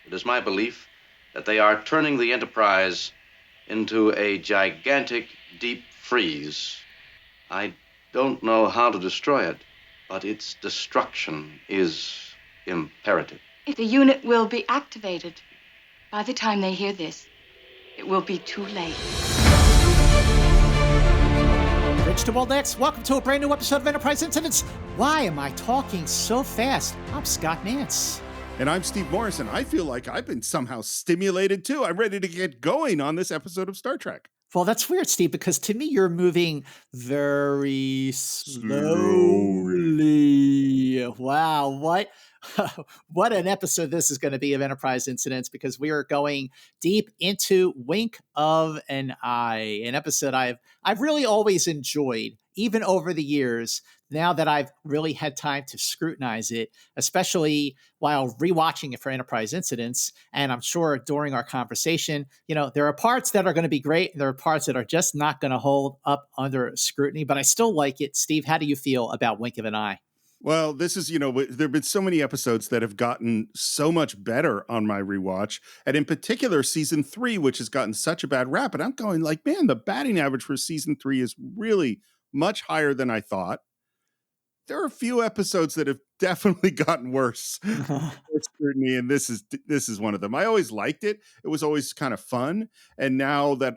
It is my belief that they are turning the Enterprise into a gigantic deep freeze. I don't know how to destroy it, but its destruction is imperative. The unit will be activated. By the time they hear this, it will be too late. Bridge to World X, welcome to a brand new episode of Enterprise Incidents. Why am I talking so fast? I'm Scott Nance. And I'm Steve Morrison. I feel like I've been somehow stimulated too. I'm ready to get going on this episode of Star Trek. Well, that's weird, Steve, because to me, you're moving very slowly. Wow, what an episode this is going to be of Enterprise Incidents, because we are going deep into Wink of an Eye, an episode I've really always enjoyed, even over the years, now that I've really had time to scrutinize it, especially while rewatching it for Enterprise Incidents. And I'm sure during our conversation, there are parts that are going to be great, and there are parts that are just not going to hold up under scrutiny, but I still like it. Steve, how do you feel about Wink of an Eye? Well, this is, there have been so many episodes that have gotten so much better on my rewatch. And in particular, season 3, which has gotten such a bad rap. And I'm going like, man, the batting average for season 3 is really much higher than I thought. There are a few episodes that have definitely gotten worse with scrutiny, and this is one of them. I always liked it. It was always kind of fun. And now that,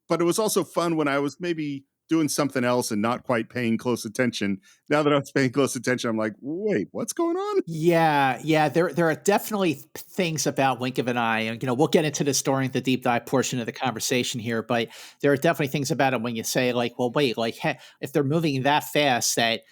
but it was also fun when I was maybe doing something else and not quite paying close attention. Now that I was paying close attention, I'm like, wait, what's going on? Yeah. There are definitely things about Wink of an Eye, and we'll get into this during the deep dive portion of the conversation here. But there are definitely things about it when you say, like, well, wait, like, hey, if they're moving that fast that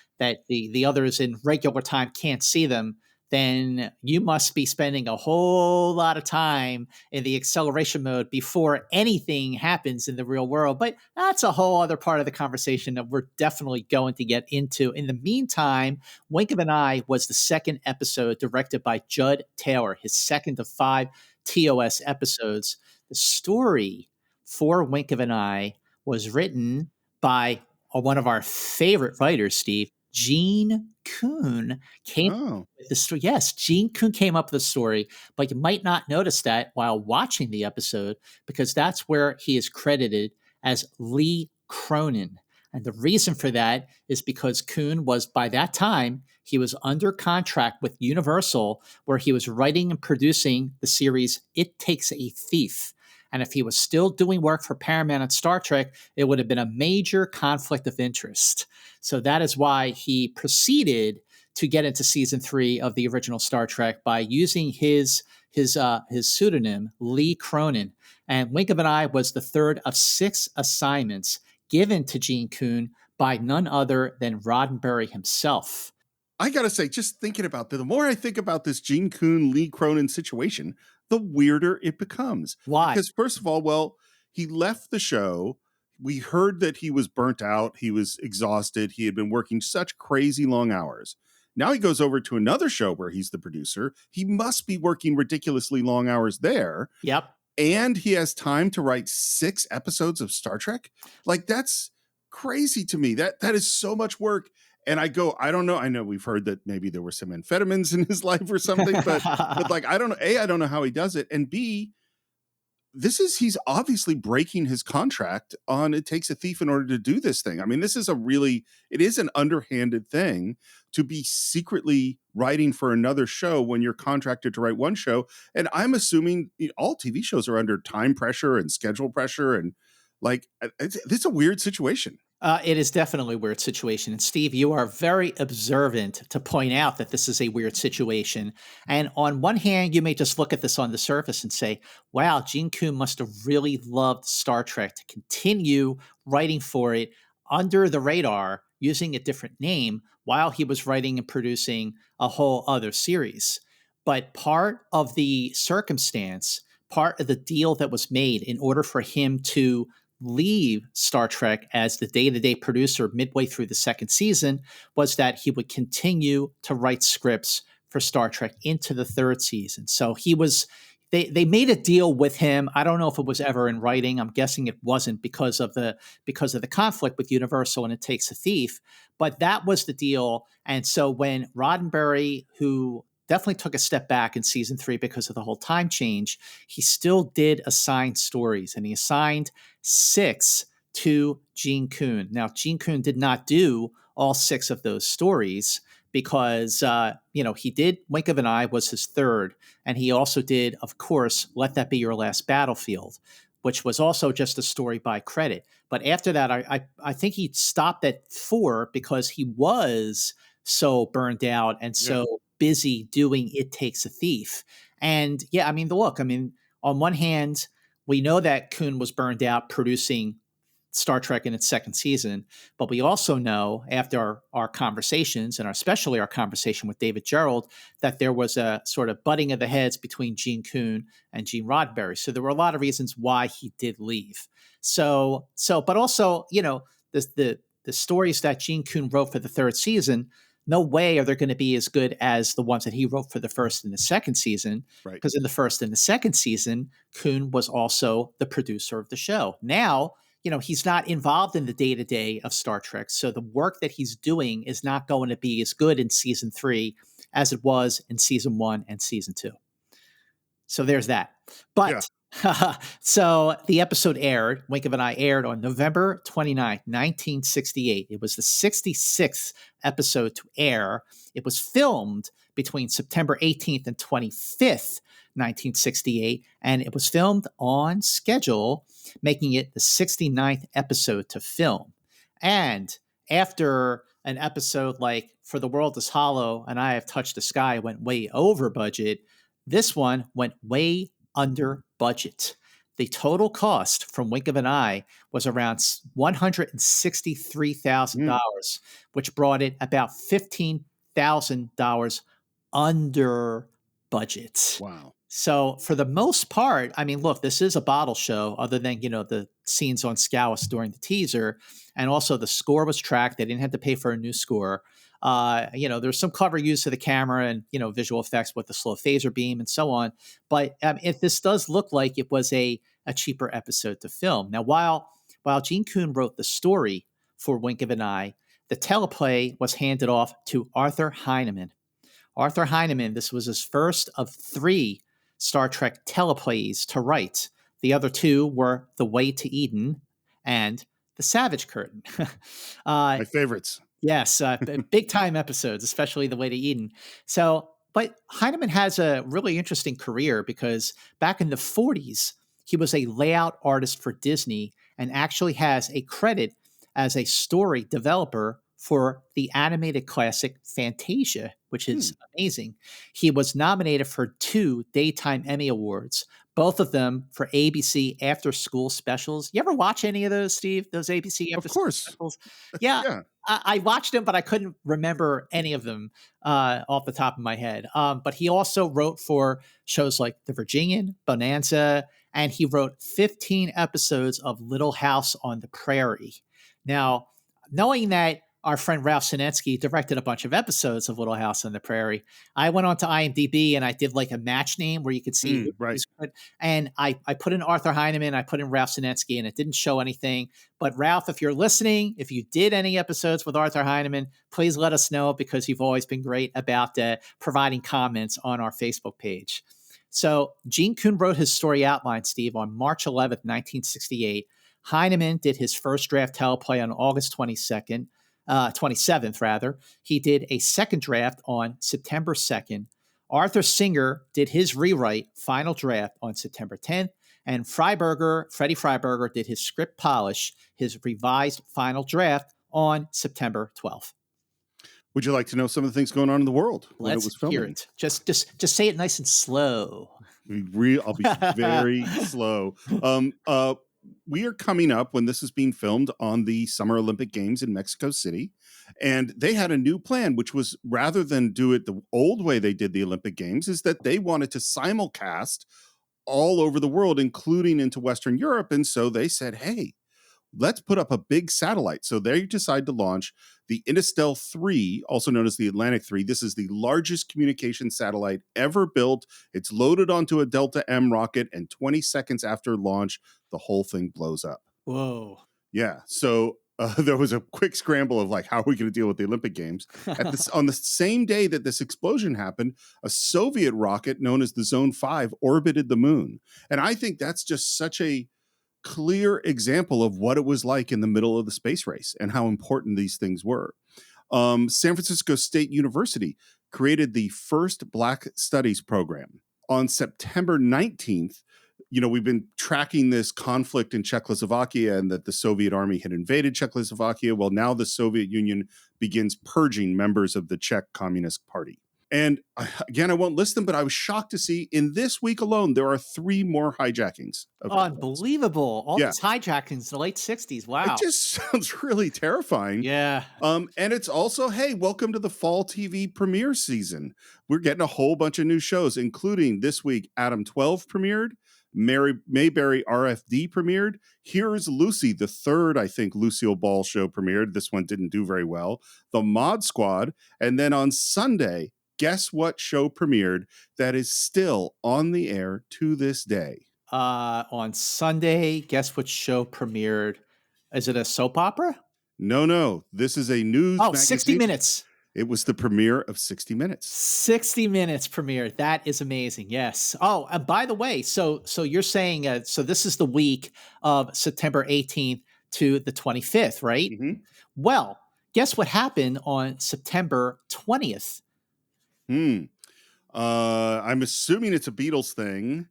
the others in regular time can't see them, then you must be spending a whole lot of time in the acceleration mode before anything happens in the real world. But that's a whole other part of the conversation that we're definitely going to get into. In the meantime, Wink of an Eye was the second episode directed by Judd Taylor, his second of 5 TOS episodes. The story for Wink of an Eye was written by one of our favorite writers, Steve. Gene Kuhn came up with the story. Yes, Gene Kuhn came up with the story, but you might not notice that while watching the episode, because that's where he is credited as Lee Cronin. And the reason for that is because Kuhn was, by that time, he was under contract with Universal, where he was writing and producing the series It Takes a Thief. And if he was still doing work for Paramount and Star Trek, it would have been a major conflict of interest. So that is why he proceeded to get into season 3 of the original Star Trek by using his pseudonym, Lee Cronin. And Wink of an Eye was the third of 6 assignments given to Gene Kuhn by none other than Roddenberry himself. I got to say, just thinking about the more I think about this Gene Kuhn, Lee Cronin situation, the weirder it becomes. Why? Because first of all, well, he left the show. We heard that he was burnt out. He was exhausted. He had been working such crazy long hours. Now he goes over to another show where he's the producer. He must be working ridiculously long hours there. Yep. And he has time to write 6 episodes of Star Trek. Like, that's crazy to me. That is so much work. And I go, I don't know. I know we've heard that maybe there were some amphetamines in his life or something, but like, I don't know. A, I don't know how he does it. And B, he's obviously breaking his contract on It Takes a Thief in order to do this thing. I mean, it is an underhanded thing to be secretly writing for another show when you're contracted to write one show. And I'm assuming all TV shows are under time pressure and schedule pressure. And like, it's a weird situation. It is definitely a weird situation. And Steve, you are very observant to point out that this is a weird situation. And on one hand, you may just look at this on the surface and say, wow, Gene Kuhn must have really loved Star Trek to continue writing for it under the radar, using a different name while he was writing and producing a whole other series. But part of the circumstance, part of the deal that was made in order for him to leave Star Trek as the day-to-day producer midway through the second season was that he would continue to write scripts for Star Trek into the third season. So they made a deal with him. I don't know if it was ever in writing. I'm guessing it wasn't because of the conflict with Universal and It Takes a Thief, but that was the deal. And so when Roddenberry, who definitely took a step back in season 3 because of the whole time change. He still did assign stories, and he assigned 6 to Gene Kuhn. Now, Gene Kuhn did not do all 6 of those stories because, he did Wink of an Eye was his 3rd. And he also did, of course, Let That Be Your Last Battlefield, which was also just a story by credit. But after that, I think he stopped at 4 because he was so burned out and so busy doing It Takes a Thief. And on one hand, we know that Kuhn was burned out producing Star Trek in its 2nd season, but we also know after our conversations, and especially our conversation with David Gerald, that there was a sort of butting of the heads between Gene Kuhn and Gene Roddenberry. So there were a lot of reasons why he did leave. But also, the stories that Gene Kuhn wrote for the 3rd season, no way are they going to be as good as the ones that he wrote for the 1st and the 2nd season. Right. Because in the 1st and the 2nd season, Kuhn was also the producer of the show. Now, he's not involved in the day-to-day of Star Trek. So the work that he's doing is not going to be as good in season 3 as it was in season 1 and season 2. So there's that. But so the episode aired, Wink of an Eye aired on November 29th, 1968. It was the 66th episode to air. It was filmed between September 18th and 25th, 1968, and it was filmed on schedule, making it the 69th episode to film. And after an episode like For the World is Hollow and I Have Touched the Sky went way over budget, this one went way under budget. The total cost from Wink of an Eye was around $163,000, which brought it about $15,000 under budget. Wow. So for the most part, look, this is a bottle show other than, the scenes on Scalos during the teaser. And also the score was tracked. They didn't have to pay for a new score. There's some clever use of the camera and, visual effects with the slow phaser beam and so on. But if this does look like it was a cheaper episode to film. Now, while Gene Kuhn wrote the story for Wink of an Eye, the teleplay was handed off to Arthur Heinemann. Arthur Heinemann, this was his first of 3 Star Trek teleplays to write. The other 2 were The Way to Eden and The Savage Curtain. My favorites. Yes, big time episodes, especially The Way to Eden. But Heinemann has a really interesting career because back in the 40s, he was a layout artist for Disney and actually has a credit as a story developer for the animated classic Fantasia, which is amazing. He was nominated for 2 Daytime Emmy Awards, both of them for ABC after school specials. You ever watch any of those, Steve? Those ABC after school specials? Yeah. I watched them, but I couldn't remember any of them off the top of my head. But he also wrote for shows like The Virginian, Bonanza, and he wrote 15 episodes of Little House on the Prairie. Now, knowing that our friend Ralph Sinetsky directed a bunch of episodes of Little House on the Prairie, I went on to IMDb and I did like a match name where you could see who's good. And I put in Arthur Heinemann, I put in Ralph Sinetsky, and it didn't show anything. But Ralph, if you're listening, if you did any episodes with Arthur Heinemann, please let us know because you've always been great about providing comments on our Facebook page. So Gene Kuhn wrote his story outline, Steve, on March 11th, 1968. Heinemann did his first draft teleplay on August 27th rather. He did a second draft on September 2nd. Arthur Singer did his rewrite final draft on September 10th. And Freddie Freiberger did his script polish, his revised final draft on September 12th. Would you like to know some of the things going on in the world when Let's it was filming? hear it. Just say it nice and slow. I'll be very slow. We are coming up when this is being filmed on the Summer Olympic Games in Mexico City. And they had a new plan, which was rather than do it the old way they did the Olympic Games, is that they wanted to simulcast all over the world, including into Western Europe. And so they said, hey, let's put up a big satellite. So they decide to launch the Innistel 3, also known as the Atlantic 3. This is the largest communication satellite ever built. It's loaded onto a Delta M rocket, and 20 seconds after launch, the whole thing blows up. Whoa. Yeah. So there was a quick scramble of like, how are we going to deal with the Olympic Games? On the same day that this explosion happened, a Soviet rocket known as the Zone 5 orbited the moon. And I think that's just such a clear example of what it was like in the middle of the space race and how important these things were. San Francisco State University created the first Black Studies program. On September 19th, we've been tracking this conflict in Czechoslovakia and that the Soviet army had invaded Czechoslovakia. Well, now the Soviet Union begins purging members of the Czech Communist Party. And again, I won't list them, but I was shocked to see in this week alone, there are 3 more hijackings. Unbelievable. All these hijackings in the late 60s. Wow. It just sounds really terrifying. Yeah. And it's also, hey, welcome to the fall TV premiere season. We're getting a whole bunch of new shows, including this week, Adam 12 premiered. Mayberry RFD premiered. Here's Lucy, the third, I think, Lucille Ball show premiered. This one didn't do very well. The Mod Squad. And then on Sunday, guess what show premiered that is still on the air to this day? On Sunday, guess what show premiered? Is it a soap opera? No. This is a news magazine. 60 Minutes. It was the premiere of 60 Minutes. 60 Minutes premiere. That is amazing. Yes. Oh, and by the way, so you're saying, so this is the week of September 18th to the 25th, right? Mm-hmm. Well, guess what happened on September 20th? I'm assuming it's a Beatles thing.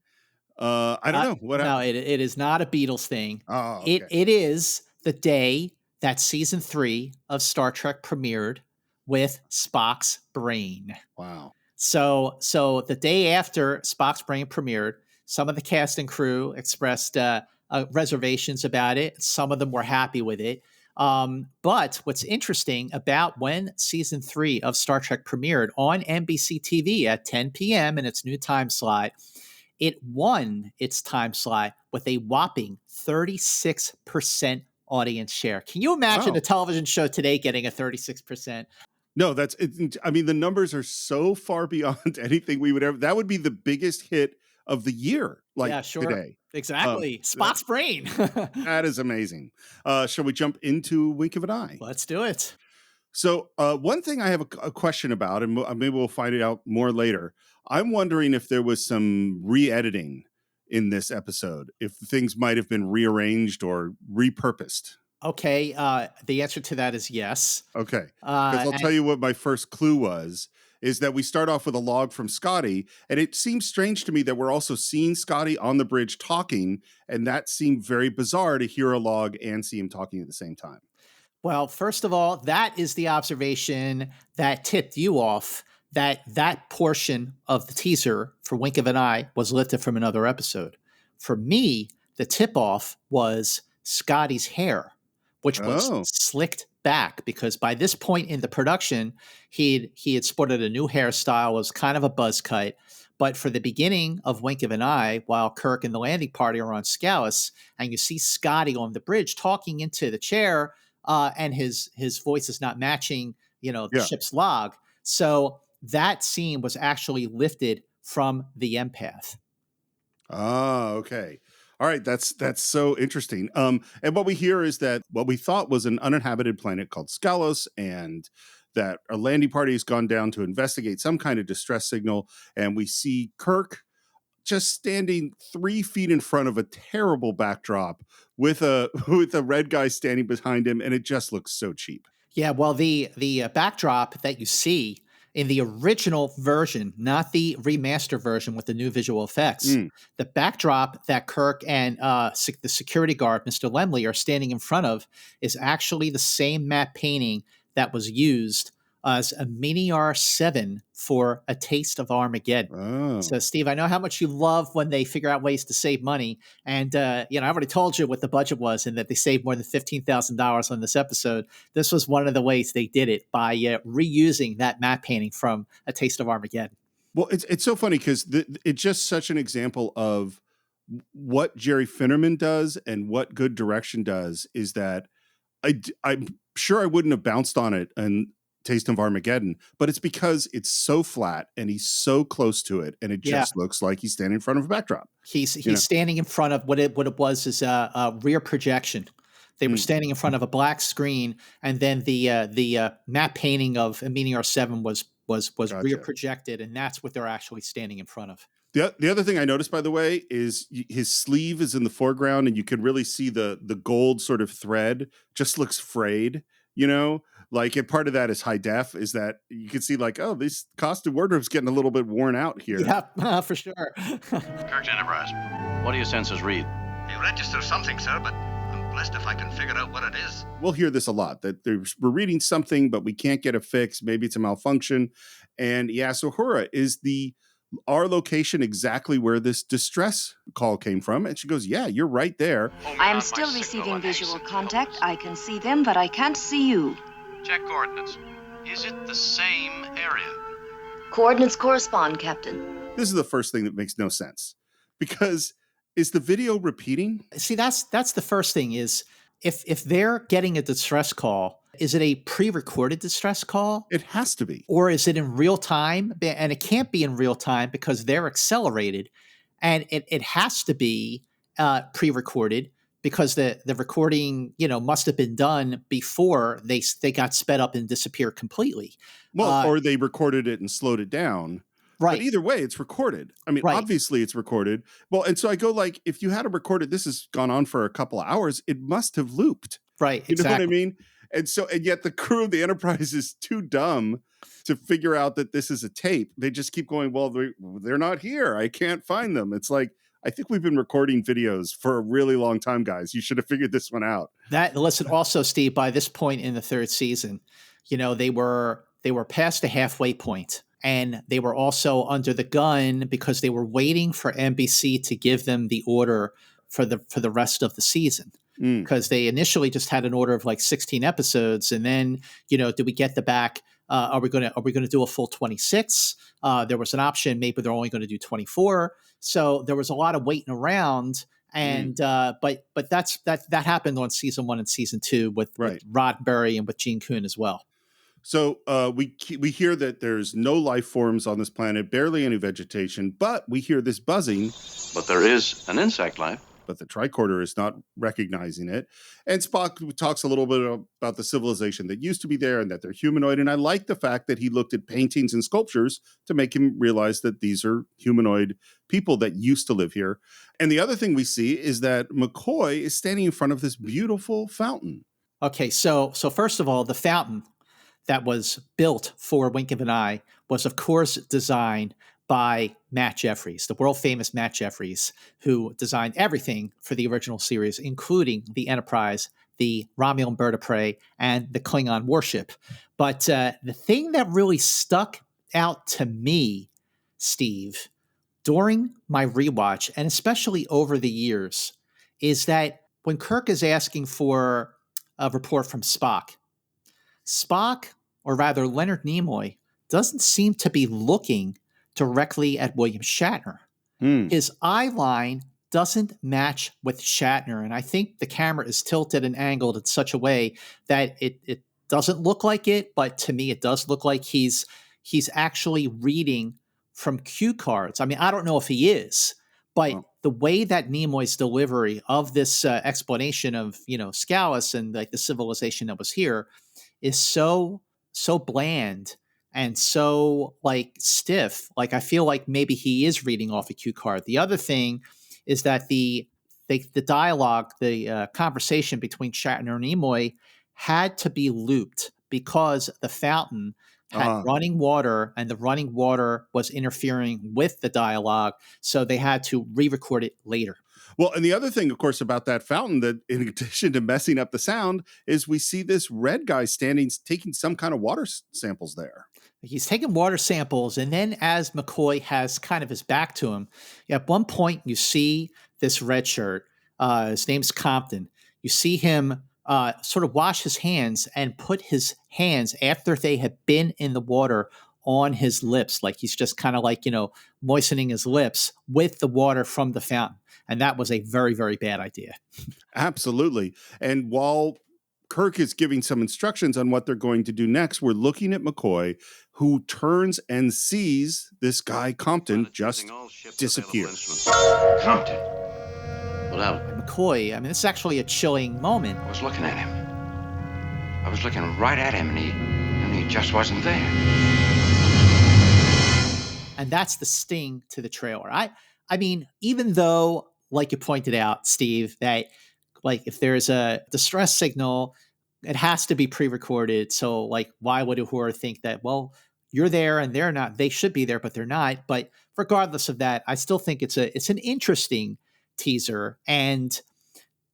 I don't know. What happened? No, it is not a Beatles thing. Oh, okay. It is the day that season 3 of Star Trek premiered with Spock's brain. Wow. So the day after Spock's brain premiered, some of the cast and crew expressed reservations about it. Some of them were happy with it. But what's interesting about when season 3 of Star Trek premiered on NBC TV at 10 p.m. in its new time slot, it won its time slot with a whopping 36% audience share. Can you imagine a television show today getting a 36%? No, I mean, the numbers are so far beyond anything we would ever. That would be the biggest hit of the year, today. Exactly. Spock's brain. That is amazing. Shall we jump into Wink of an Eye? Let's do it. So one thing I have a question about, and maybe we'll find it out more later. I'm wondering if there was some re-editing in this episode, if things might have been rearranged or repurposed. Okay, the answer to that is yes. Okay, because I'll tell you what my first clue was, is that we start off with a log from Scotty, and it seems strange to me that we're also seeing Scotty on the bridge talking, and that seemed very bizarre to hear a log and see him talking at the same time. Well, first of all, that is the observation that tipped you off that portion of the teaser for Wink of an Eye was lifted from another episode. For me, the tip-off was Scotty's hair, which was slicked back, because by this point in the production, he had sported a new hairstyle, was kind of a buzz cut. But for the beginning of Wink of an Eye, while Kirk and the landing party are on Scalos, and you see Scotty on the bridge talking into the chair, and his voice is not matching, the ship's log. So that scene was actually lifted from the empath. Oh, okay. All right, that's so interesting. And what we hear is that what we thought was an uninhabited planet called Scalos, and that a landing party has gone down to investigate some kind of distress signal, and we see Kirk just standing 3 feet in front of a terrible backdrop with a red guy standing behind him, and it just looks so cheap. Yeah, well, the backdrop that you see in the original version, not the remaster version with the new visual effects, the backdrop that Kirk and the security guard, Mr. Lemley, are standing in front of is actually the same matte painting that was used as a Mini R7 for A Taste of Armageddon. Oh. So, Steve, I know how much you love when they figure out ways to save money. And, I already told you what the budget was and that they saved more than $15,000 on this episode. This was one of the ways they did it, by reusing that matte painting from A Taste of Armageddon. Well, it's so funny because it's just such an example of what Jerry Finnerman does and what good direction does, is that I'm sure I wouldn't have bounced on it and Taste of Armageddon, but it's because it's so flat and he's so close to it, and it just looks like he's standing in front of a backdrop. He's standing in front of what it was is a rear projection They were standing in front of a black screen, and then the map painting of Meteor 7 was rear projected, and that's what they're actually standing in front of. The other thing I noticed, by the way, is his sleeve is in the foreground, and you can really see the gold sort of thread just looks frayed, you know? Like, and part of that is high def, is that you can see like, oh, this costume wardrobe's getting a little bit worn out here. Yeah, for sure. Kirk's Enterprise. What do your sensors read? He registers something, sir, but I'm blessed if I can figure out what it is. We'll hear this a lot, that we're reading something, but we can't get a fix. Maybe it's a malfunction. And he asks Uhura, is our location exactly where this distress call came from? And she goes, yeah, you're right there. I am still receiving visual contact. I can see them, but I can't see you. Check coordinates. Is it the same area? Coordinates correspond, Captain. This is the first thing that makes no sense. Because is the video repeating? See, that's the first thing is if they're getting a distress call, is it a pre-recorded distress call? It has to be. Or is it in real time? And it can't be in real time because they're accelerated. And it has to be pre-recorded because the recording, must have been done before they got sped up and disappeared completely. Well, or they recorded it and slowed it down. Right. But either way, it's recorded. I mean, obviously it's recorded. Well, and so I go like, if you had to record it, this has gone on for a couple of hours, it must have looped. Right. You know what I mean? And yet the crew of the Enterprise is too dumb to figure out that this is a tape. They just keep going, well, they're not here. I can't find them. It's like, I think we've been recording videos for a really long time, guys. You should have figured this one out. Listen, also, Steve, by this point in the third season, they were past the halfway point. And they were also under the gun because they were waiting for NBC to give them the order for the rest of the season. Because they initially just had an order of like 16 episodes, and then do we get the back? Are we going to do a full 26? There was an option maybe they're only going to do 24. So there was a lot of waiting around, and but that happened on season 1 and season 2 with Roddenberry and with Gene Kuhn as well. So we hear that there's no life forms on this planet, barely any vegetation, but we hear this buzzing. But there is an insect life. But the tricorder is not recognizing it. And Spock talks a little bit about the civilization that used to be there and that they're humanoid. And I like the fact that he looked at paintings and sculptures to make him realize that these are humanoid people that used to live here. And the other thing we see is that McCoy is standing in front of this beautiful fountain. Okay, so first of all, the fountain that was built for Wink of an Eye was, of course, designed by Matt Jeffries, the world-famous Matt Jeffries, who designed everything for the original series, including the Enterprise, the Romulan bird of prey, and the Klingon warship. But the thing that really stuck out to me, Steve, during my rewatch, and especially over the years, is that when Kirk is asking for a report from Spock, or rather Leonard Nimoy, doesn't seem to be looking directly at William Shatner. His eye line doesn't match with Shatner, and I think the camera is tilted and angled in such a way that it doesn't look like it, but to me it does look like he's actually reading from cue cards. I mean, I don't know if he is, but the way that Nimoy's delivery of this explanation of Scalos and like the civilization that was here is so bland and so like stiff. Like I feel like maybe he is reading off a cue card. The other thing is that the dialogue, the conversation between Shatner and Nimoy had to be looped because the fountain had running water, and the running water was interfering with the dialogue, so they had to re-record it later. Well, and the other thing, of course, about that fountain that in addition to messing up the sound is we see this red guy taking some kind of water samples there. He's taking water samples, and then as McCoy has kind of his back to him, at one point you see this red shirt, his name's Compton. You see him sort of wash his hands and put his hands, after they had been in the water, on his lips, like he's just kind of like, moistening his lips with the water from the fountain. And that was a very, very bad idea. Absolutely. And while Kirk is giving some instructions on what they're going to do next, we're looking at McCoy, who turns and sees this guy, Compton, just disappear. Compton. What happened? McCoy. I mean, this is actually a chilling moment. I was looking at him. I was looking right at him, and he just wasn't there. And that's the sting to the trailer. I mean, even though, like you pointed out, Steve, that like if there's a distress signal, it has to be pre-recorded. So like, why would Uhura think that, well, you're there and they're not, they should be there, but they're not. But regardless of that, I still think it's an interesting teaser. And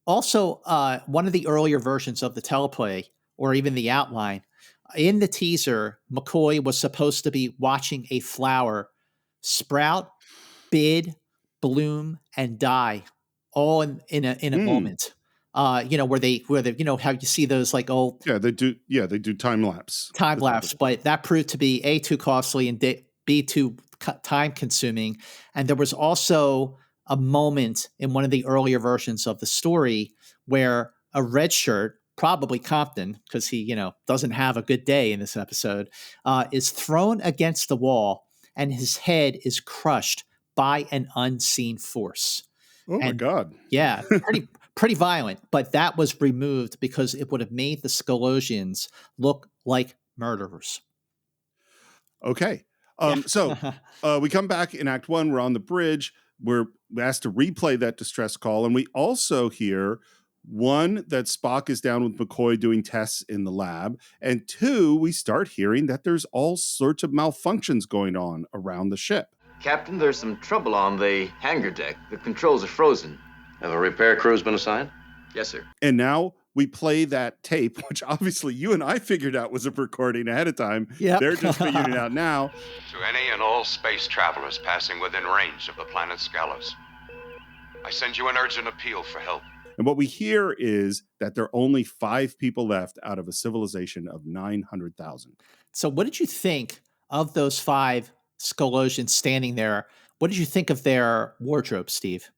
also one of the earlier versions of the teleplay or even the outline, in the teaser, McCoy was supposed to be watching a flower sprout, bid, bloom, and die all in a moment. Where they how you see those like old they do time lapse, but that proved to be A, too costly, and B, too time consuming. And there was also a moment in one of the earlier versions of the story where a red shirt, probably Compton, because he doesn't have a good day in this episode, is thrown against the wall and his head is crushed by an unseen force. My God. Yeah, pretty violent, but that was removed because it would have made the Scelosians look like murderers. Okay. So we come back in Act 1. We're on the bridge. We're asked to replay that distress call. And we also hear, one, that Spock is down with McCoy doing tests in the lab. And two, we start hearing that there's all sorts of malfunctions going on around the ship. Captain, there's some trouble on the hangar deck. The controls are frozen. Have a repair crew's been assigned? Yes, sir. And now we play that tape, which obviously you and I figured out was a recording ahead of time. Yep. They're just figuring it out now. To any and all space travelers passing within range of the planet Scalos, I send you an urgent appeal for help. And what we hear is that there are only 5 people left out of a civilization of 900,000. So what did you think of those 5 Scalosians standing there? What did you think of their wardrobe, Steve?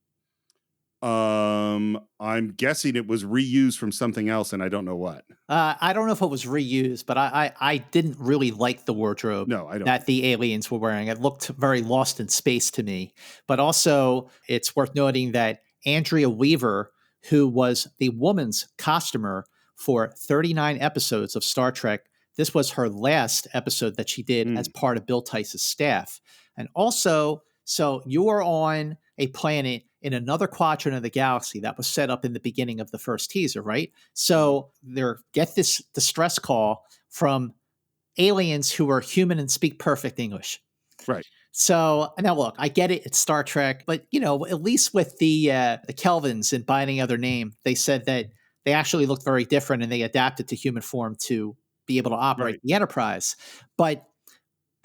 I'm guessing it was reused from something else, and I don't know what. I don't know if it was reused, but I didn't really like the wardrobe that the aliens were wearing. It looked very Lost in Space to me. But also, it's worth noting that Andrea Weaver, who was the woman's costumer for 39 episodes of Star Trek, this was her last episode that she did as part of Bill Tice's staff. And also, so you are on a planet in another quadrant of the galaxy that was set up in the beginning of the first teaser, right? So get this distress call from aliens who are human and speak perfect English. Right. So now look, I get it. It's Star Trek, but at least with the Kelvins and by any other name, they said that they actually looked very different and they adapted to human form to be able to operate the Enterprise. But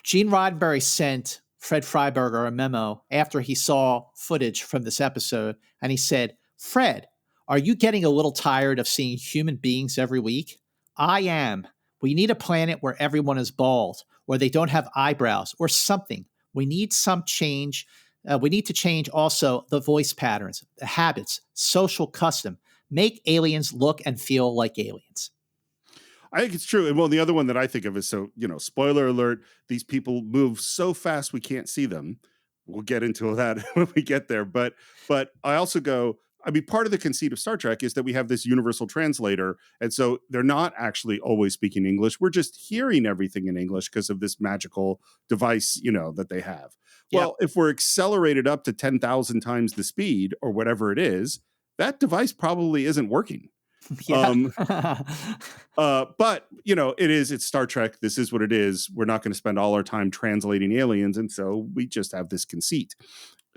Gene Roddenberry sent Fred Freiberger a memo after he saw footage from this episode, and he said, "Fred, are you getting a little tired of seeing human beings every week? I am. We need a planet where everyone is bald, or they don't have eyebrows, or something. We need some change. We need to change also the voice patterns, the habits, social custom. Make aliens look and feel like aliens." I think it's true. And well, the other one that I think of is, spoiler alert, these people move so fast we can't see them. We'll get into that when we get there. But I also go, part of the conceit of Star Trek is that we have this universal translator. And so they're not actually always speaking English. We're just hearing everything in English because of this magical device, that they have. Yep. Well, if we're accelerated up to 10,000 times the speed or whatever it is, that device probably isn't working. But it's Star Trek. This is what it is. We're not going to spend all our time translating aliens. And so we just have this conceit.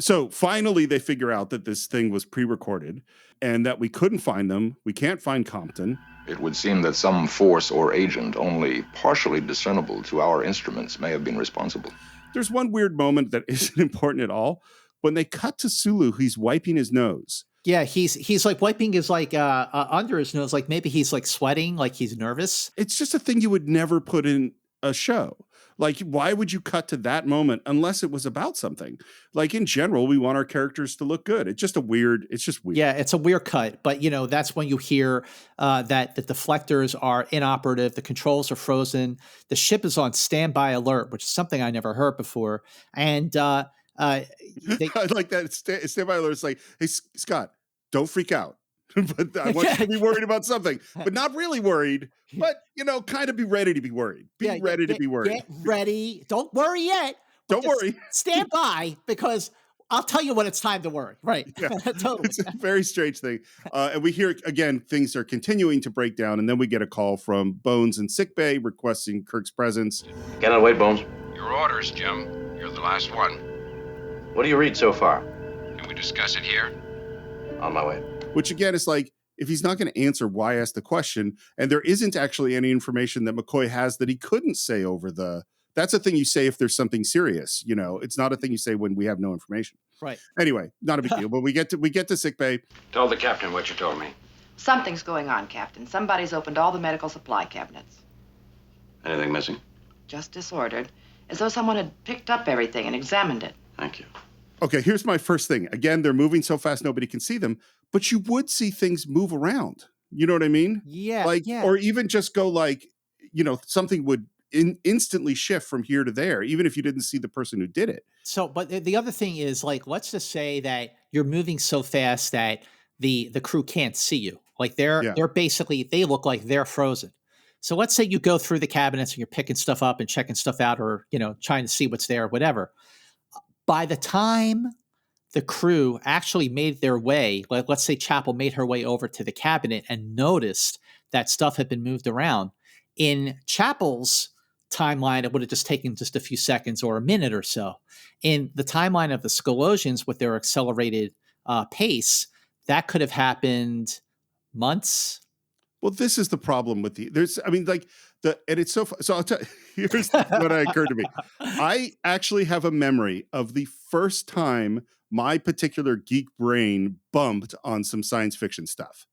So finally, they figure out that this thing was pre-recorded and that we couldn't find them. We can't find Compton. It would seem that some force or agent only partially discernible to our instruments may have been responsible. There's one weird moment that isn't important at all. When they cut to Sulu, he's wiping his nose. Yeah, he's like wiping his under his nose, like maybe he's like sweating, like he's nervous. It's just a thing you would never put in a show. Like, why would you cut to that moment unless it was about something? Like, in general, we want our characters to look good. It's just weird. Yeah, it's a weird cut. But, that's when you hear that the deflectors are inoperative. The controls are frozen. The ship is on standby alert, which is something I never heard before. And I like that. Standby alert. It's like, hey, Scott, don't freak out. But I want you to be worried about something, but not really worried, but, kind of be ready to be worried. Be ready to be worried. Get ready. Don't worry yet. Don't worry. Stand by, because I'll tell you when it's time to worry. Right. Yeah. Totally. It's a very strange thing. And we hear, again, things are continuing to break down. And then we get a call from Bones in sickbay requesting Kirk's presence. Cannot wait, Bones. Your orders, Jim. You're the last one. What do you read so far? Can we discuss it here? On my way. Which, again, is like, if he's not going to answer, why ask the question? And there isn't actually any information that McCoy has that he couldn't say over the... That's a thing you say if there's something serious. It's not a thing you say when we have no information. Right. Anyway, not a big deal. But we get to sickbay. Tell the captain what you told me. Something's going on, Captain. Somebody's opened all the medical supply cabinets. Anything missing? Just disordered, as though someone had picked up everything and examined it. Thank you. Okay, here's my first thing. Again, they're moving so fast nobody can see them, but you would see things move around. You know what I mean? Yeah. Or even just go something would instantly shift from here to there, even if you didn't see the person who did it. So, but the other thing is, let's just say that you're moving so fast that the crew can't see you. They're basically, they look like they're frozen. So let's say you go through the cabinets and you're picking stuff up and checking stuff out, or, trying to see what's there, whatever. By the time the crew actually made their way, let's say Chapel made her way over to the cabinet and noticed that stuff had been moved around, in Chapel's timeline, it would have just taken just a few seconds or a minute or so. In the timeline of the Scelosians, with their accelerated pace, that could have happened months. Well, this is the problem with and it's so I'll tell you, here's what occurred to me. I actually have a memory of the first time my particular geek brain bumped on some science fiction stuff.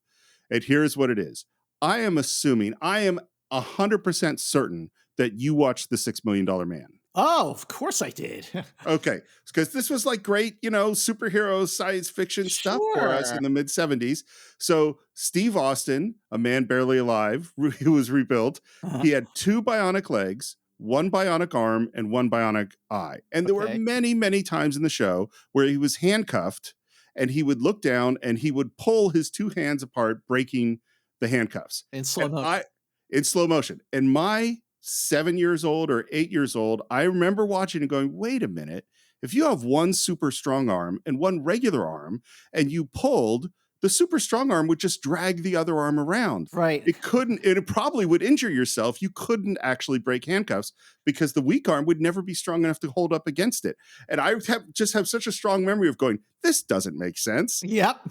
And here's what it is. I am 100% certain that you watched The $6 Million Man. Oh, of course I did. Okay. Because this was great, superhero science fiction stuff for us in the mid 70s. So Steve Austin, a man barely alive, who was rebuilt, he had 2 bionic legs, 1 bionic arm, and 1 bionic eye. And there were many, many times in the show where he was handcuffed and he would look down and he would pull his 2 hands apart, breaking the handcuffs. In slow motion. In slow motion. And my 7 years old or 8 years old, I remember watching and going, wait a minute, if you have 1 super strong arm and 1 regular arm and you pulled, the super strong arm would just drag the other arm around. Right. It probably would injure yourself. You couldn't actually break handcuffs because the weak arm would never be strong enough to hold up against it. And I just have such a strong memory of going, this doesn't make sense. Yep.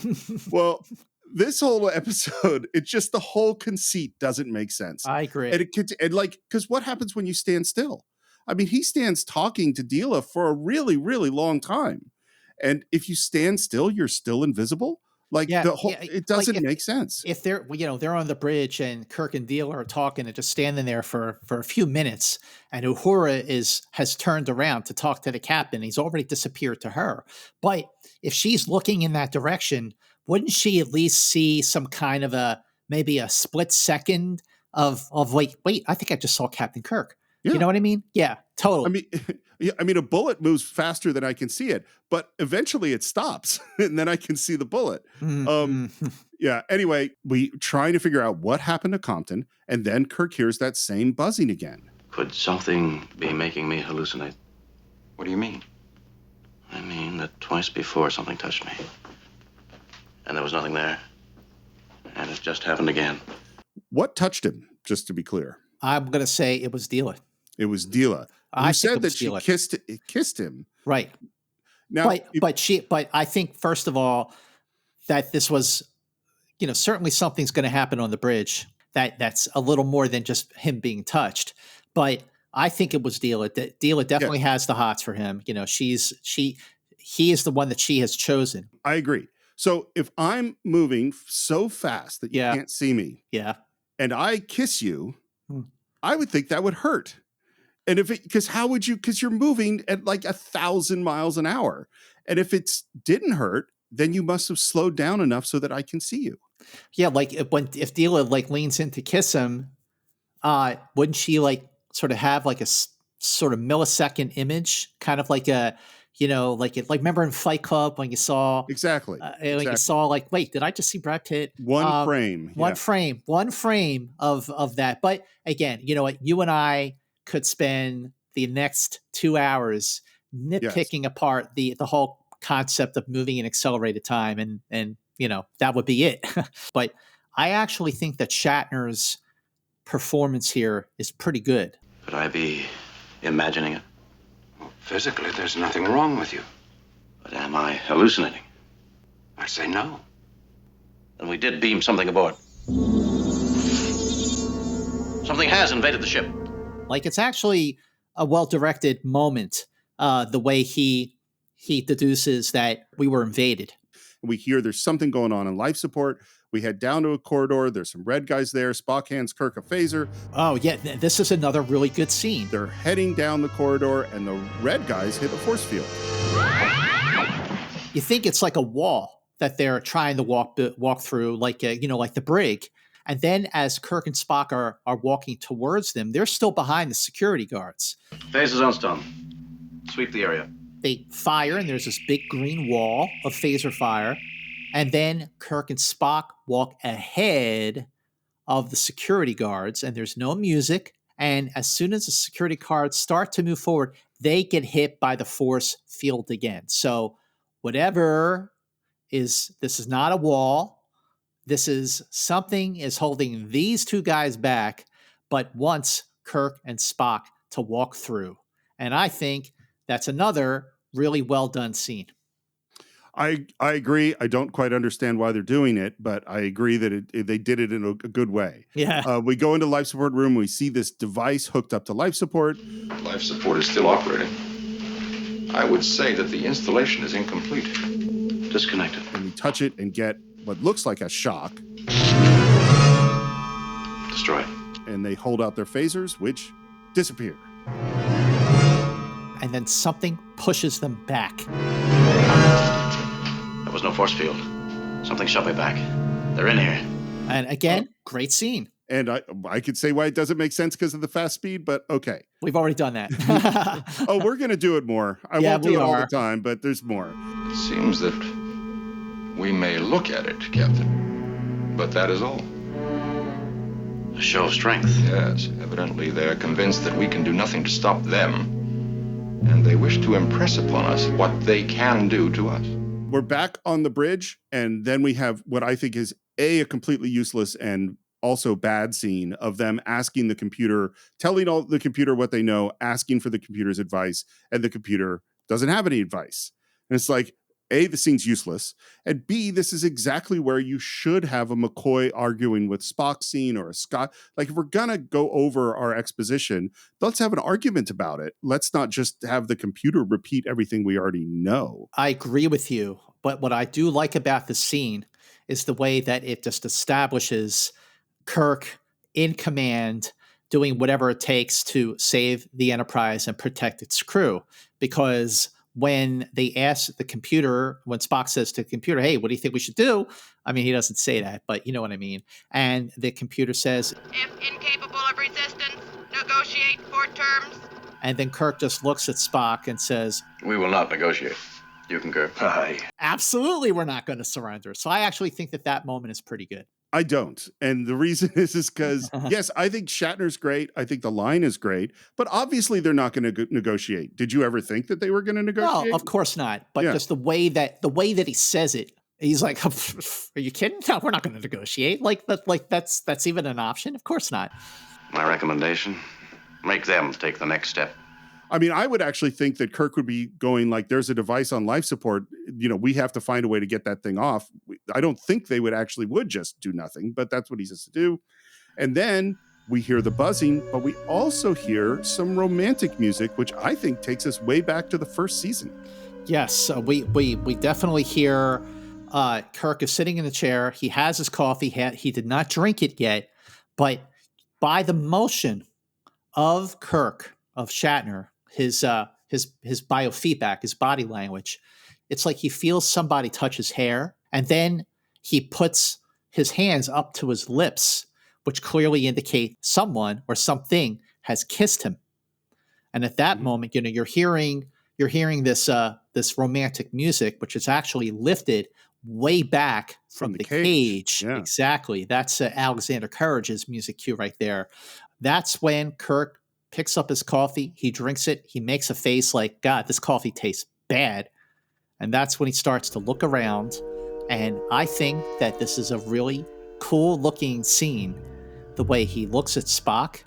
Well, this whole episode, it's just the whole conceit doesn't make sense. I agree. Because what happens when you stand still? I mean, he stands talking to Dila for a really, really long time. And if you stand still, you're still invisible. It doesn't make sense. If they're on the bridge and Kirk and Dila are talking and just standing there for a few minutes, and Uhura has turned around to talk to the captain, he's already disappeared to her. But if she's looking in that direction, wouldn't she at least see some kind of maybe a split second of wait, I think I just saw Captain Kirk. Yeah. You know what I mean? Yeah, totally. I mean, a bullet moves faster than I can see it, but eventually it stops and then I can see the bullet. Mm-hmm. Yeah. Anyway, we trying to figure out what happened to Compton, and then Kirk hears that same buzzing again. Could something be making me hallucinate? What do you mean? I mean that twice before something touched me, and there was nothing there, and it just happened again. What touched him, just to be clear? I'm going to say it was Dila. It was Dila. You said that she kissed him. Right. Now, but I think, first of all, that this was, certainly something's going to happen on the bridge that's a little more than just him being touched. But I think it was Dila. Dila definitely has the hots for him. He is the one that she has chosen. I agree. So if I'm moving so fast that you can't see me, and I kiss you, I would think that would hurt. And because you're moving at 1,000 miles an hour. And if it didn't hurt, then you must have slowed down enough so that I can see you. Yeah. If Dila leans in to kiss him, wouldn't she sort of have a sort of millisecond image, kind of like like remember in Fight Club when you saw Exactly. like you saw like, wait, did I just see Brad Pitt? One frame of that. But again, you know what? You and I could spend the next 2 hours nitpicking apart the whole concept of moving in accelerated time, and that would be it. But I actually think that Shatner's performance here is pretty good. Could I be imagining it? Well, physically, there's nothing wrong with you. But am I hallucinating? I'd say no. Then we did beam something aboard. Something has invaded the ship. Like, it's actually a well-directed moment, the way he deduces that we were invaded. We hear there's something going on in life support. We head down to a corridor. There's some red guys there. Spock hands Kirk a phaser. Oh, yeah. This is another really good scene. They're heading down the corridor, and the red guys hit a force field. You think it's like a wall that they're trying to walk through, like like the brig. And then as Kirk and Spock are walking towards them, they're still behind the security guards. Phaser zone stun. Sweep the area. They fire, and there's this big green wall of phaser fire. And then Kirk and Spock walk ahead of the security guards, and there's no music. And as soon as the security guards start to move forward, they get hit by the force field again. So this is not a wall. This is something is holding these two guys back, but wants Kirk and Spock to walk through. And I think that's another really well done scene. I agree. I don't quite understand why they're doing it, but I agree that they did it in a good way. Yeah. We go into life support room. We see this device hooked up to life support. Life support is still operating. I would say that the installation is incomplete. Disconnected. And we touch it and get what looks like a shock. Destroyed. And they hold out their phasers, which disappear. And then something pushes them back. There was no force field. Something shoved me back. They're in here. And again, great scene. And I could say why it doesn't make sense because of the fast speed, but okay. We've already done that. Oh, we're going to do it more. I won't do it all the time, but there's more. It seems that we may look at it, Captain. But that is all. A show of strength. Yes, evidently they're convinced that we can do nothing to stop them. And they wish to impress upon us what they can do to us. We're back on the bridge, and then we have what I think is a completely useless and also bad scene of them asking the computer, telling all the computer what they know, asking for the computer's advice, and the computer doesn't have any advice. And it's like, A, the scene's useless, and B, this is exactly where you should have a McCoy arguing with Spock scene or a Scott. Like, if we're gonna go over our exposition, let's have an argument about it. Let's not just have the computer repeat everything we already know. I agree with you, but what I do like about the scene is the way that it just establishes Kirk in command, doing whatever it takes to save the Enterprise and protect its crew. Because when they ask the computer, when Spock says to the computer, hey, what do you think we should do? I mean, he doesn't say that, but you know what I mean. And the computer says, if incapable of resistance, negotiate for terms. And then Kirk just looks at Spock and says, we will not negotiate. You concur? Aye. Absolutely, we're not going to surrender. So I actually think that moment is pretty good. I don't. And the reason is because, yes, I think Shatner's great. I think the line is great. But obviously, they're not going to negotiate. Did you ever think that they were going to negotiate? No, of course not. But just the way that he says it, he's like, are you kidding? No, we're not going to negotiate. That's even an option? Of course not. My recommendation, make them take the next step. I mean, I would actually think that Kirk would be going like, there's a device on life support. We have to find a way to get that thing off. I don't think they would just do nothing, but that's what he says to do. And then we hear the buzzing, but we also hear some romantic music, which I think takes us way back to the first season. Yes, we definitely hear Kirk is sitting in the chair. He has his coffee. He did not drink it yet, but by the motion of Kirk, of Shatner, his biofeedback, his body language, it's like he feels somebody touch his hair, and then he puts his hands up to his lips, which clearly indicate someone or something has kissed him. And at that moment, you're hearing this this romantic music, which is actually lifted way back from the cage. Yeah. Exactly. That's Alexander Courage's music cue right there. That's when Kirk picks up his coffee. He drinks it. He makes a face like, God, this coffee tastes bad. And that's when he starts to look around. And I think that this is a really cool looking scene. The way he looks at Spock,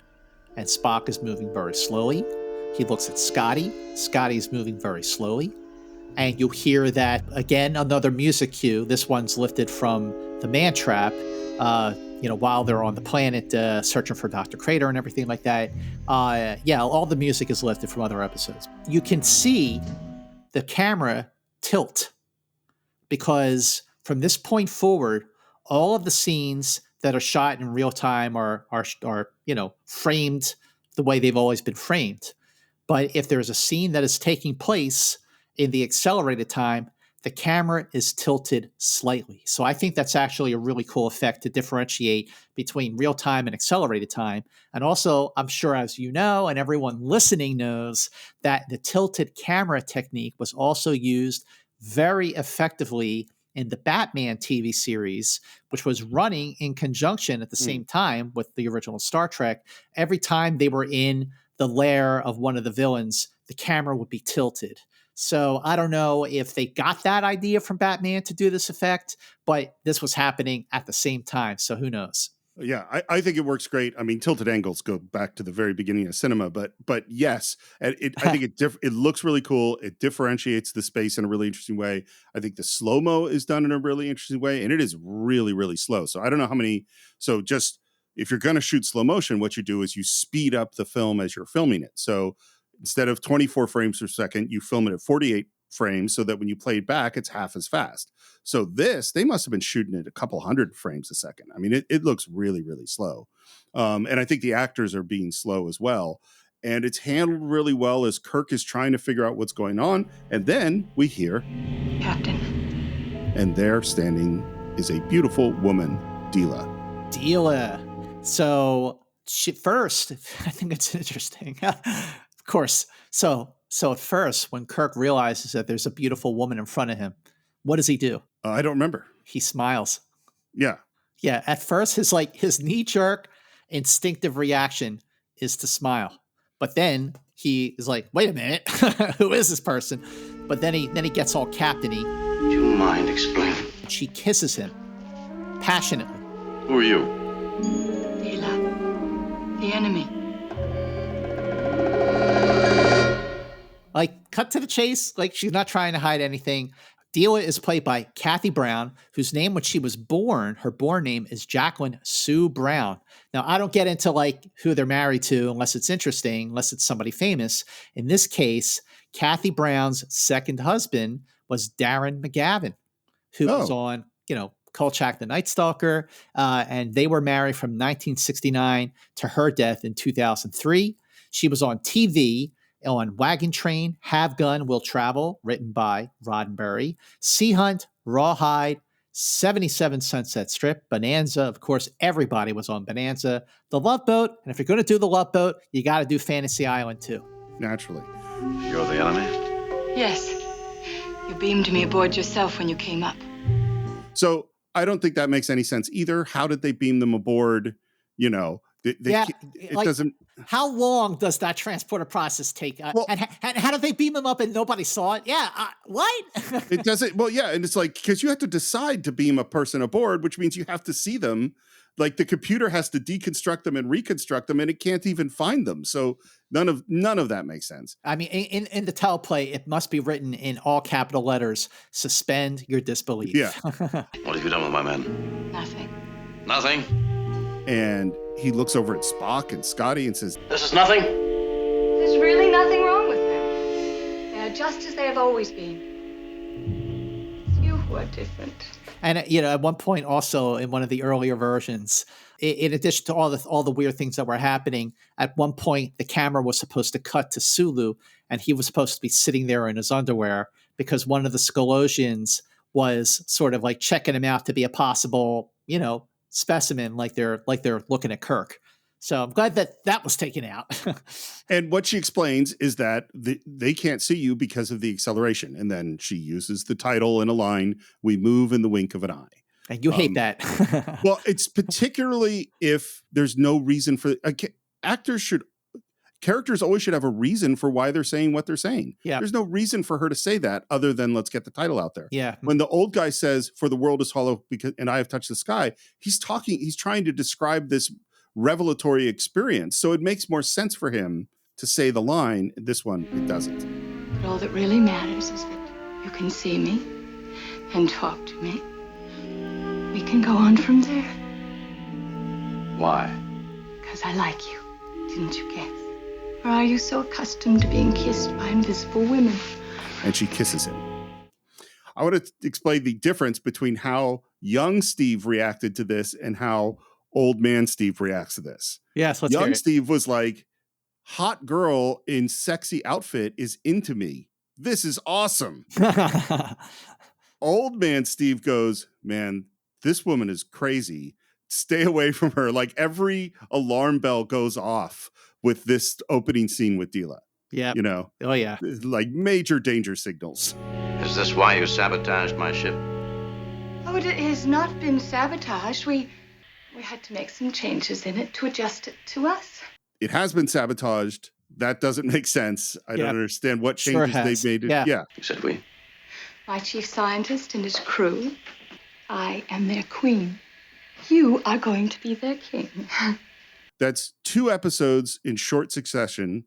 and Spock is moving very slowly. He looks at Scotty. Scotty's moving very slowly. And you hear that, again, another music cue. This one's lifted from the Man Trap, while they're on the planet searching for Dr. Crater and everything like that. All the music is lifted from other episodes. You can see the camera tilt because from this point forward, all of the scenes that are shot in real time are framed the way they've always been framed. But if there's a scene that is taking place in the accelerated time, the camera is tilted slightly. So I think that's actually a really cool effect to differentiate between real time and accelerated time. And also, I'm sure, as you know, and everyone listening knows, that the tilted camera technique was also used very effectively in the Batman TV series, which was running in conjunction at the same time with the original Star Trek. Every time they were in the lair of one of the villains, the camera would be tilted. So I don't know if they got that idea from Batman to do this effect, but this was happening at the same time. So who knows? Yeah, I think it works great. I mean, tilted angles go back to the very beginning of cinema, but yes, I think it looks really cool. It differentiates the space in a really interesting way. I think the slow-mo is done in a really interesting way, and it is really, really slow. So I don't know how many. So just if you're going to shoot slow motion, what you do is you speed up the film as you're filming it. So instead of 24 frames per second, you film it at 48 frames so that when you play it back, it's half as fast. So they must have been shooting it a couple hundred frames a second. I mean, it looks really, really slow. And I think the actors are being slow as well. And it's handled really well as Kirk is trying to figure out what's going on. And then we hear, Captain. And there standing is a beautiful woman, Dila. Dila. So first, I think it's interesting. Of course. So at first, when Kirk realizes that there's a beautiful woman in front of him, what does he do? I don't remember. He smiles. Yeah. Yeah. At first, his knee-jerk instinctive reaction is to smile. But then he is like, wait a minute, who is this person? But then he gets all captain-y. Do you mind explaining? She kisses him passionately. Who are you? Dila. The enemy. Like, cut to the chase. Like, she's not trying to hide anything. Dila is played by Kathy Brown, whose name when she was born, her born name is Jacqueline Sue Brown. Now, I don't get into like who they're married to unless it's interesting, unless it's somebody famous. In this case, Kathy Brown's second husband was Darren McGavin, who was on, Kolchak the Night Stalker, and they were married from 1969 to her death in 2003. She was on TV on Wagon Train, Have Gun, Will Travel, written by Roddenberry, Sea Hunt, Rawhide, 77 Sunset Strip, Bonanza. Of course, everybody was on Bonanza. The Love Boat, and if you're going to do The Love Boat, you got to do Fantasy Island too. Naturally. You're the enemy? Yes. You beamed me aboard yourself when you came up. So I don't think that makes any sense either. How did they beam them aboard? It doesn't. How long does that transporter process take? And how did they beam them up and nobody saw it? Yeah, what? It doesn't. Well, yeah, and it's like because you have to decide to beam a person aboard, which means you have to see them. Like the computer has to deconstruct them and reconstruct them, and it can't even find them. So none of that makes sense. I mean, in the teleplay, it must be written in all capital letters: "Suspend your disbelief." Yeah. What have you done with my men? Nothing. Nothing? And he looks over at Spock and Scotty and says, This is nothing? There's really nothing wrong with them. They are just as they have always been. It's you who are different. And at one point, also in one of the earlier versions, in addition to all the weird things that were happening, at one point the camera was supposed to cut to Sulu, and he was supposed to be sitting there in his underwear because one of the Scelosians was sort of like checking him out to be a possible, specimen, like they're looking at Kirk. So I'm glad that was taken out. And what she explains is that they can't see you because of the acceleration. And then she uses the title in a line, "We move in the wink of an eye." And you hate that. Well, it's particularly if there's no reason for characters always should have a reason for why they're saying what they're saying. Yeah. There's no reason for her to say that other than let's get the title out there. Yeah. When the old guy says, "For the world is hollow and I have touched the sky," he's trying to describe this revelatory experience. So it makes more sense for him to say the line. This one, it doesn't. But all that really matters is that you can see me and talk to me. We can go on from there. Why? Because I like you. Didn't you guess? Or are you so accustomed to being kissed by invisible women? And she kisses him. I want to explain the difference between how young Steve reacted to this and how old man Steve reacts to this. Yes, let's hear Young it. Steve was like, "Hot girl in sexy outfit is into me. This is awesome." Old man Steve goes, "Man, this woman is crazy. Stay away from her." Like every alarm bell goes off with this opening scene with Dila. Yeah. You know? Oh, yeah. Like major danger signals. Is this why you sabotaged my ship? Oh, it has not been sabotaged. We had to make some changes in it to adjust it to us. It has been sabotaged. That doesn't make sense. I don't understand what Sure changes they've made. Yeah. You said we. My chief scientist and his crew. I am their queen. You are going to be their king. That's 2 episodes in short succession,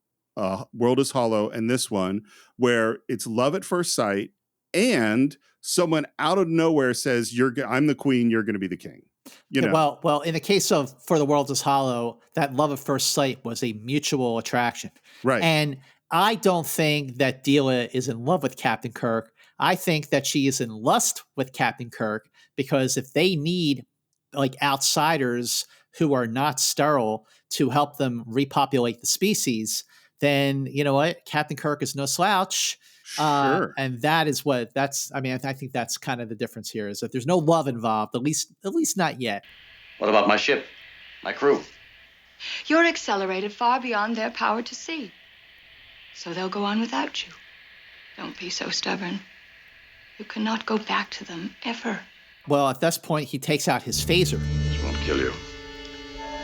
World is Hollow and this one, where it's love at first sight and someone out of nowhere says, "I'm the queen, you're going to be the king." You know? Well, in the case of For the World is Hollow, that love at first sight was a mutual attraction. Right. And I don't think that Dila is in love with Captain Kirk. I think that she is in lust with Captain Kirk, because if they need like outsiders who are not sterile to help them repopulate the species, then you know what? Captain Kirk is no slouch. Sure. And I think that's kind of the difference here, is that there's no love involved, at least not yet. What about my ship? My crew? You're accelerated far beyond their power to see. So they'll go on without you. Don't be so stubborn. You cannot go back to them, ever. Well, at this point, he takes out his phaser. This won't kill you.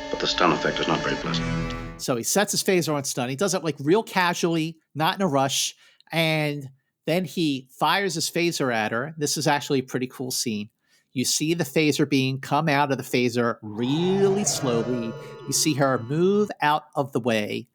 But the stun effect is not very pleasant. So he sets his phaser on stun. He does it like real casually, not in a rush. And then he fires his phaser at her. This is actually a pretty cool scene. You see the phaser beam come out of the phaser really slowly. You see her move out of the way,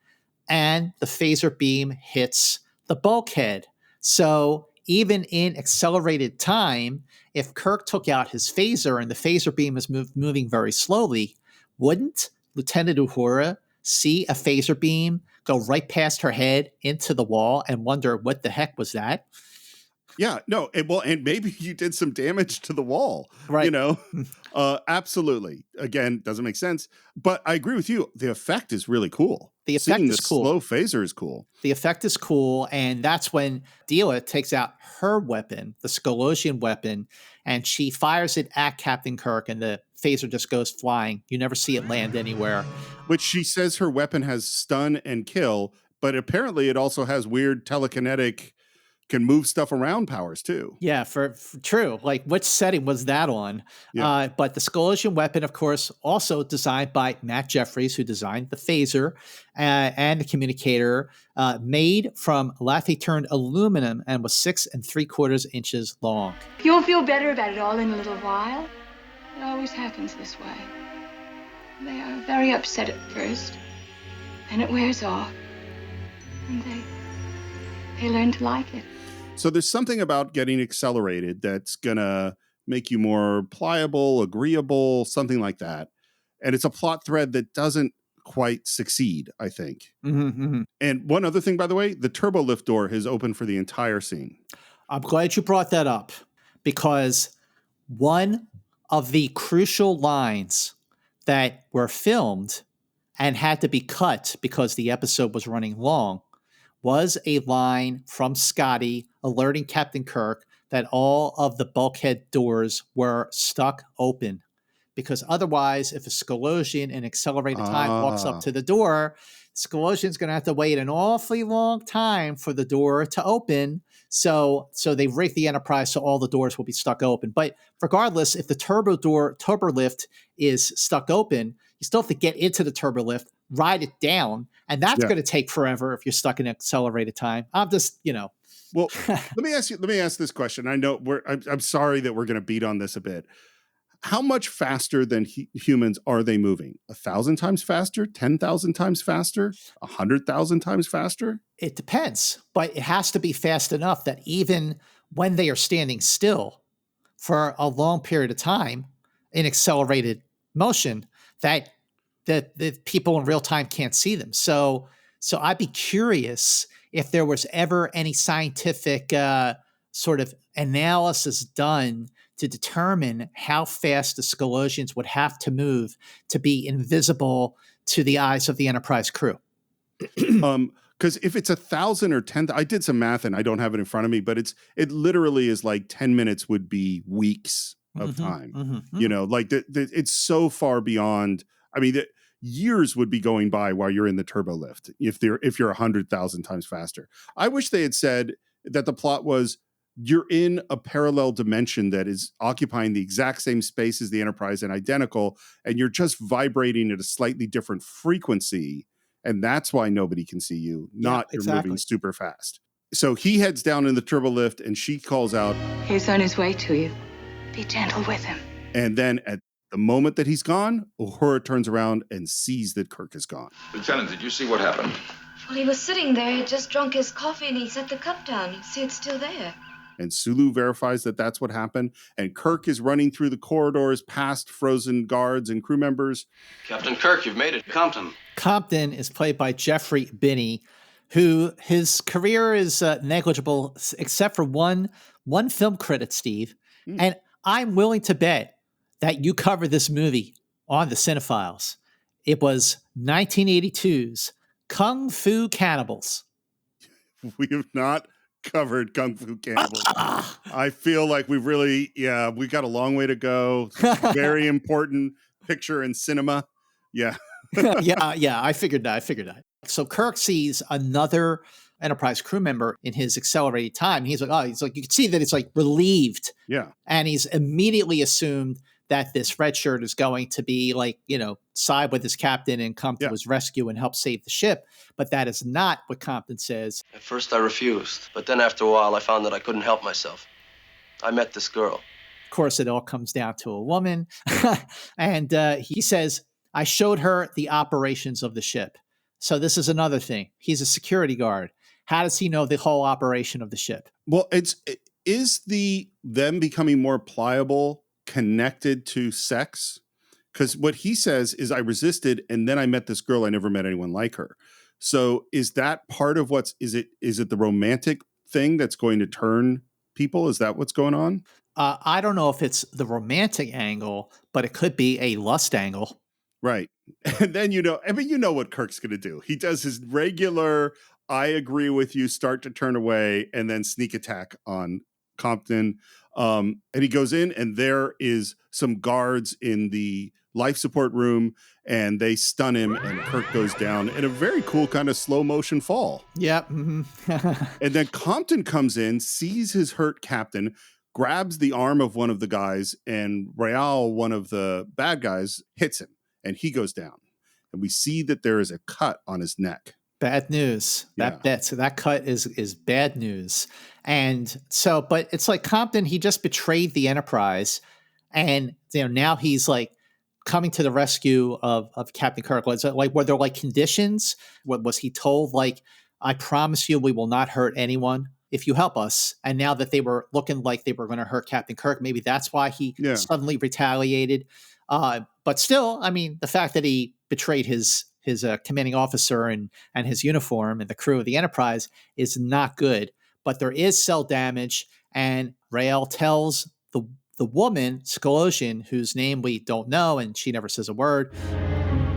and the phaser beam hits the bulkhead. So even in accelerated time, if Kirk took out his phaser and the phaser beam is moving very slowly, wouldn't Lieutenant Uhura see a phaser beam go right past her head into the wall and wonder what the heck was that? Yeah, no, and maybe you did some damage to the wall, right? You know, absolutely. Again, doesn't make sense, but I agree with you. The effect is really cool. The effect is cool. Slow phaser is cool. The effect is cool, and that's when Dila takes out her weapon, the Scelosian weapon, and she fires it at Captain Kirk, and the phaser just goes flying. You never see it land anywhere. Which she says her weapon has stun and kill, but apparently it also has weird telekinetic, can move stuff around powers too. Yeah, for true. Like, which setting was that on? Yeah. But the Scalosian weapon, of course, also designed by Matt Jeffries, who designed the phaser and the communicator, made from lathe-turned aluminum and was 6 3/4 inches long. You'll feel better about it all in a little while. It always happens this way. They are very upset at first, and it wears off, and they learn to like it. So there's something about getting accelerated that's gonna make you more pliable, agreeable, something like that. And it's a plot thread that doesn't quite succeed, I think. Mm-hmm, mm-hmm. And one other thing, by the way, the turbo lift door is open for the entire scene. I'm glad you brought that up, because one of the crucial lines that were filmed and had to be cut because the episode was running long was a line from Scotty alerting Captain Kirk that all of the bulkhead doors were stuck open because otherwise, if a Scalosian in accelerated time walks up to the door, Scelosian's going to have to wait an awfully long time for the door to open. So they've rigged the Enterprise so all the doors will be stuck open. But regardless, if the turbo lift is stuck open, you still have to get into the turbo lift, ride it down, and that's going to take forever if you're stuck in accelerated time. I'm just, Well, let me ask this question. I know I'm sorry that we're going to beat on this a bit. How much faster than humans are they moving? 1,000 times faster? 10,000 times faster? 100,000 times faster? It depends, but it has to be fast enough that even when they are standing still for a long period of time in accelerated motion, that the people in real time can't see them. So I'd be curious if there was ever any scientific sort of analysis done to determine how fast the Scalosians would have to move to be invisible to the eyes of the Enterprise crew. Because if it's 1,000 or 10, I did some math and I don't have it in front of me, but it literally is like 10 minutes would be weeks of time. It's so far beyond. I mean, years would be going by while you're in the turbo lift if you're 100,000 times faster. I wish they had said that the plot was you're in a parallel dimension that is occupying the exact same space as the Enterprise and identical, and you're just vibrating at a slightly different frequency. And that's why nobody can see you, not you're moving super fast. So he heads down in the turbo lift and she calls out, "He's on his way to you. Be gentle with him." And then at the moment that he's gone, Uhura turns around and sees that Kirk is gone. Lieutenant, did you see what happened? Well, he was sitting there. He had just drunk his coffee and he set the cup down. You see, it's still there. And Sulu verifies that that's what happened. And Kirk is running through the corridors past frozen guards and crew members. Captain Kirk, you've made it. Compton is played by Jeffrey Binney, who his career is negligible except for one film credit, Steve. And I'm willing to bet that you covered this movie on the Cinephiles. It was 1982's Kung Fu Cannibals. We have not covered Kung Fu Cannibals. I feel like we got a long way to go. Very important picture in cinema. Yeah. yeah, I figured that. So Kirk sees another Enterprise crew member in his accelerated time. He's like, you can see that it's like relieved. Yeah. And he's immediately assumed that this red shirt is going to be like, side with his captain and come to his rescue and help save the ship. But that is not what Compton says. At first I refused, but then after a while I found that I couldn't help myself. I met this girl. Of course, it all comes down to a woman. And he says, I showed her the operations of the ship. So this is another thing. He's a security guard. How does he know the whole operation of the ship? Well, is them becoming more pliable connected to sex? Because what he says is I resisted and then I met this girl. I never met anyone like her. So is that part of is it the romantic thing that's going to turn people? Is that what's going on? I don't know if it's the romantic angle, but it could be a lust angle. Right. And then, you know what Kirk's going to do. He does his regular, I agree with you, start to turn away, and then sneak attack on Compton. And he goes in and there is some guards in the life support room and they stun him and Kirk goes down in a very cool kind of slow motion fall. Yep. Mm-hmm. And then Compton comes in, sees his hurt captain, grabs the arm of one of the guys, and Rael, one of the bad guys, hits him and he goes down. And we see that there is a cut on his neck. Bad news. That cut is bad news. And so, but it's like Compton, he just betrayed the Enterprise. And now he's like coming to the rescue of Captain Kirk. Was it like, were there like conditions? What was he told? Like, I promise you we will not hurt anyone if you help us. And now that they were looking like they were going to hurt Captain Kirk, maybe that's why he suddenly retaliated. But still, I mean, the fact that he betrayed his commanding officer and his uniform and the crew of the Enterprise is not good. But there is cell damage, and Rael tells the woman, Scalosian, whose name we don't know, and she never says a word.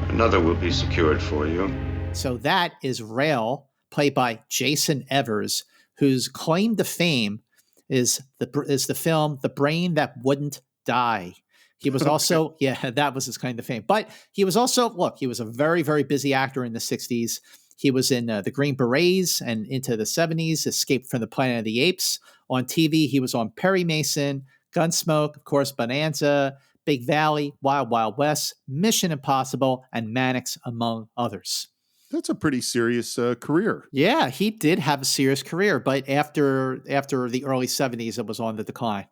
Another will be secured for you. So that is Rael, played by Jason Evers, whose claim to fame is the film The Brain That Wouldn't Die. He was also, yeah, that was his kind of fame. But he was also, look, he was a very, very busy actor in the 60s. He was in the Green Berets and into the 70s, Escape from the Planet of the Apes. On TV, he was on Perry Mason, Gunsmoke, of course, Bonanza, Big Valley, Wild Wild West, Mission Impossible, and Mannix, among others. That's a pretty serious career. Yeah, he did have a serious career, but after the early 70s, it was on the decline.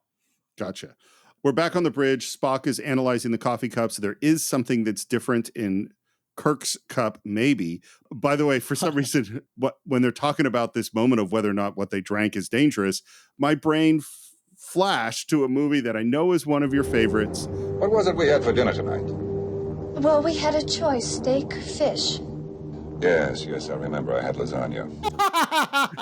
Gotcha. We're back on the bridge. Spock is analyzing the coffee cups. There is something that's different in Kirk's cup, maybe. By the way, for some reason, when they're talking about this moment of whether or not what they drank is dangerous, my brain flashed to a movie that I know is one of your favorites. What was it we had for dinner tonight? Well, we had a choice, steak, fish. Yes, I remember. I had lasagna.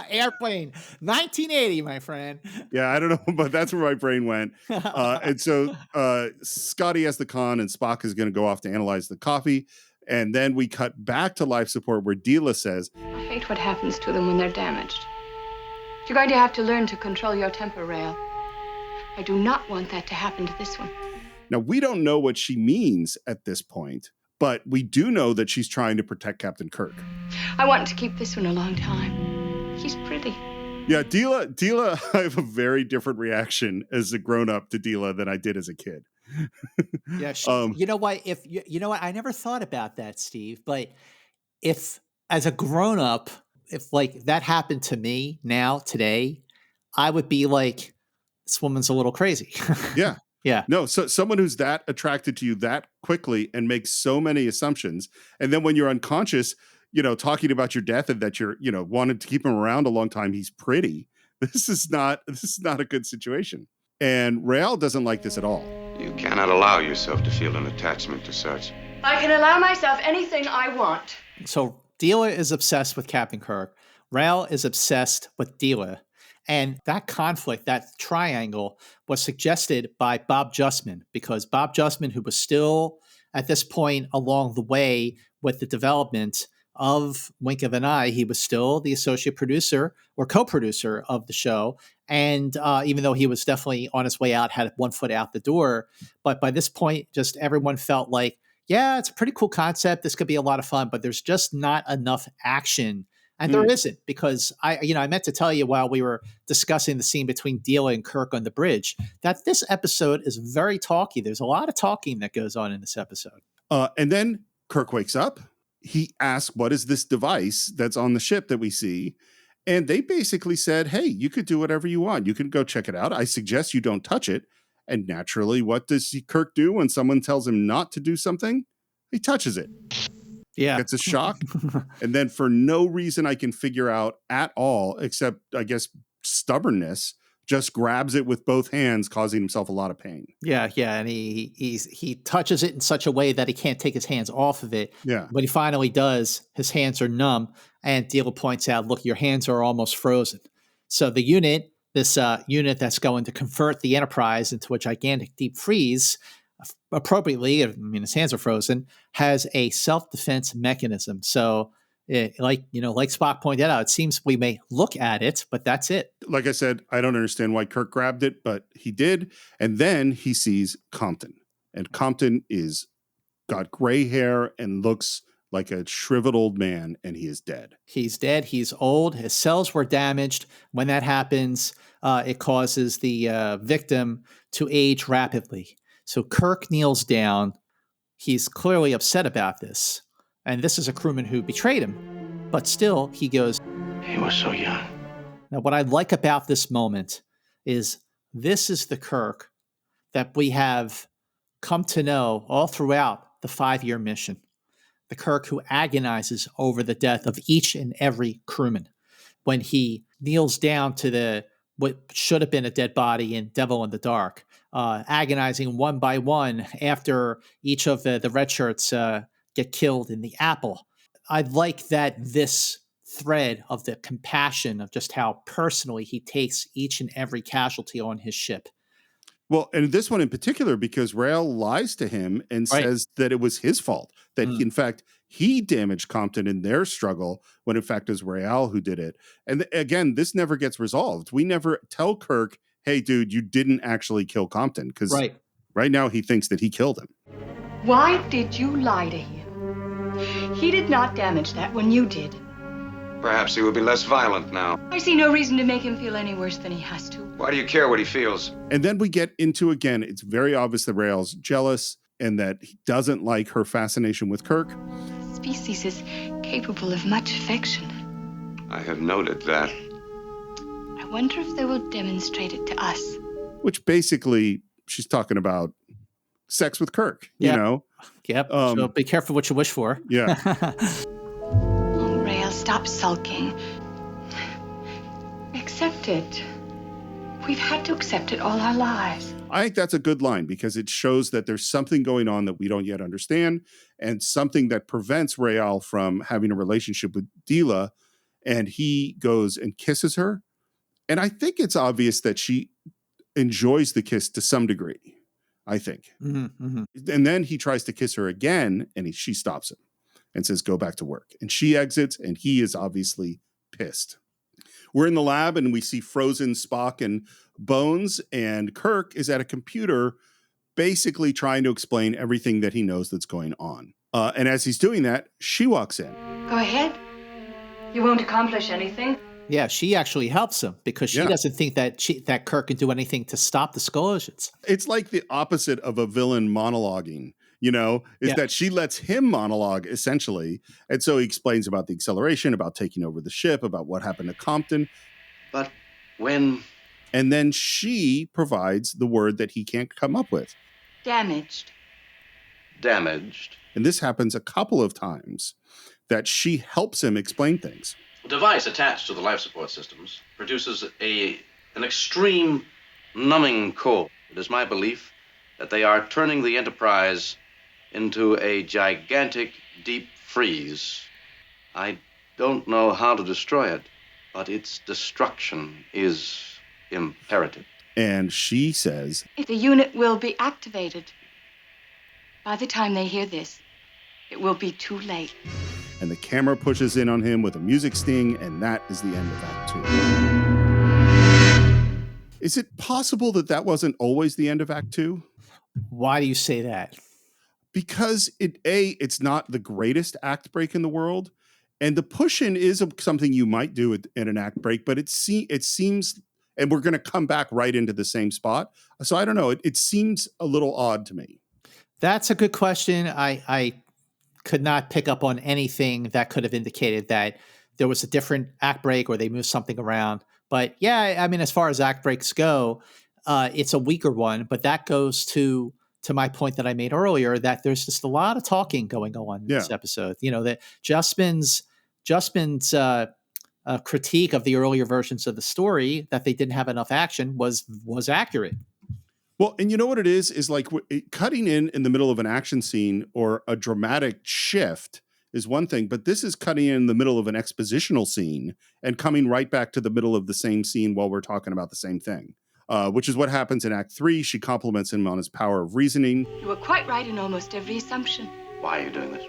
Airplane, 1980, my friend. Yeah, I don't know, but that's where my brain went. And so Scotty has the con, and Spock is going to go off to analyze the coffee. And then we cut back to life support where Dila says, I hate what happens to them when they're damaged. You're going to have to learn to control your temper, Rail. I do not want that to happen to this one. Now, we don't know what she means at this point, but we do know that she's trying to protect Captain Kirk. I want to keep this one a long time. She's pretty. Yeah, Dila, I have a very different reaction as a grown-up to Dila than I did as a kid. Yeah, you know what? You know what? I never thought about that, Steve. But if, as a grown-up, if like that happened to me now today, I would be like, this woman's a little crazy. Yeah. Yeah. No, so someone who's that attracted to you that quickly and makes so many assumptions. And then when you're unconscious, talking about your death and that you're, wanted to keep him around a long time, he's pretty. This is not a good situation. And Rael doesn't like this at all. You cannot allow yourself to feel an attachment to such. I can allow myself anything I want. So Dila is obsessed with Captain Kirk. Rael is obsessed with Dila. And that conflict, that triangle, was suggested by Bob Justman, because Bob Justman, who was still at this point along the way with the development of Wink of an Eye, he was still the associate producer or co-producer of the show. And even though he was definitely on his way out, had one foot out the door, but by this point, just everyone felt like, yeah, it's a pretty cool concept. This could be a lot of fun, but there's just not enough action. And there isn't, because I meant to tell you while we were discussing the scene between Dila and Kirk on the bridge, that this episode is very talky. There's a lot of talking that goes on in this episode. And then Kirk wakes up. He asks, what is this device that's on the ship that we see? And they basically said, hey, you could do whatever you want. You can go check it out. I suggest you don't touch it. And naturally, what does Kirk do when someone tells him not to do something? He touches it. Yeah. Gets a shock. And then for no reason I can figure out at all, except I guess stubbornness, just grabs it with both hands, causing himself a lot of pain. Yeah. And he touches it in such a way that he can't take his hands off of it. Yeah. When he finally does, his hands are numb. And Dila points out, look, your hands are almost frozen. So the unit, this unit that's going to convert the Enterprise into a gigantic deep freeze, appropriately, I mean, his hands are frozen, has a self-defense mechanism. So like Spock pointed out, it seems we may look at it, but that's it. Like I said, I don't understand why Kirk grabbed it, but he did. And then he sees Compton. And Compton is got gray hair and looks like a shriveled old man, and he is dead. He's dead. He's old. His cells were damaged. When that happens, it causes the victim to age rapidly. So Kirk kneels down. He's clearly upset about this. And this is a crewman who betrayed him. But still, he goes, he was so young. Now, what I like about this moment is this is the Kirk that we have come to know all throughout the 5-year mission. The Kirk who agonizes over the death of each and every crewman. When he kneels down to what should have been a dead body in Devil in the Dark, agonizing one by one after each of the red shirts get killed in the apple. I like that this thread of the compassion of just how personally he takes each and every casualty on his ship. Well, and this one in particular, because Rael lies to him and says that it was his fault, that in fact, he damaged Compton in their struggle, when in fact it was Rael who did it. And again, this never gets resolved. We never tell Kirk, hey, dude, you didn't actually kill Compton, because Right now, he thinks that he killed him. Why did you lie to him? He did not damage that when you did. Perhaps he will be less violent now. I see no reason to make him feel any worse than he has to. Why do you care what he feels? And then we get into, again, it's very obvious that Rael's jealous and that he doesn't like her fascination with Kirk. The species is capable of much affection. I have noted that. I wonder if they will demonstrate it to us. Which basically, she's talking about sex with Kirk, you know? Yep. So be careful what you wish for. Yeah. Rael, stop sulking. Accept it. We've had to accept it all our lives. I think that's a good line because it shows that there's something going on that we don't yet understand and something that prevents Rael from having a relationship with Dila, and he goes and kisses her. And I think it's obvious that she enjoys the kiss to some degree, I think. Mm-hmm. And then he tries to kiss her again, and she stops him and says, go back to work. And she exits, and he is obviously pissed. We're in the lab, and we see frozen Spock and Bones, and Kirk is at a computer basically trying to explain everything that he knows that's going on. And as he's doing that, she walks in. Go ahead. You won't accomplish anything. Yeah, she actually helps him because she doesn't think that Kirk can do anything to stop the Scelosians. It's like the opposite of a villain monologuing, is that she lets him monologue essentially. And so he explains about the acceleration, about taking over the ship, about what happened to Compton. But when... And then she provides the word that he can't come up with. Damaged. Damaged. And this happens a couple of times, that she helps him explain things. A device attached to the life support systems produces an extreme numbing cold. It is my belief that they are turning the Enterprise into a gigantic deep freeze. I don't know how to destroy it, but its destruction is imperative. And she says, The unit will be activated. By the time they hear this, it will be too late. And the camera pushes in on him with a music sting, and that is the end of Act 2. Is it possible that that wasn't always the end of Act 2? Why do you say that? Because it's not the greatest act break in the world, and the push-in is something you might do in an act break, but it seems, and we're going to come back right into the same spot. So I don't know. It seems a little odd to me. That's a good question. I could not pick up on anything that could have indicated that there was a different act break or they moved something around. But yeah, I mean, as far as act breaks go, it's a weaker one, but that goes to my point that I made earlier, that there's just a lot of talking going on in this episode. That Justman's critique of the earlier versions of the story, that they didn't have enough action, was accurate. Well, and you know what it is like cutting in the middle of an action scene or a dramatic shift is one thing, but this is cutting in the middle of an expositional scene and coming right back to the middle of the same scene while we're talking about the same thing, which is what happens in Act 3. She compliments him on his power of reasoning. You were quite right in almost every assumption. Why are you doing this?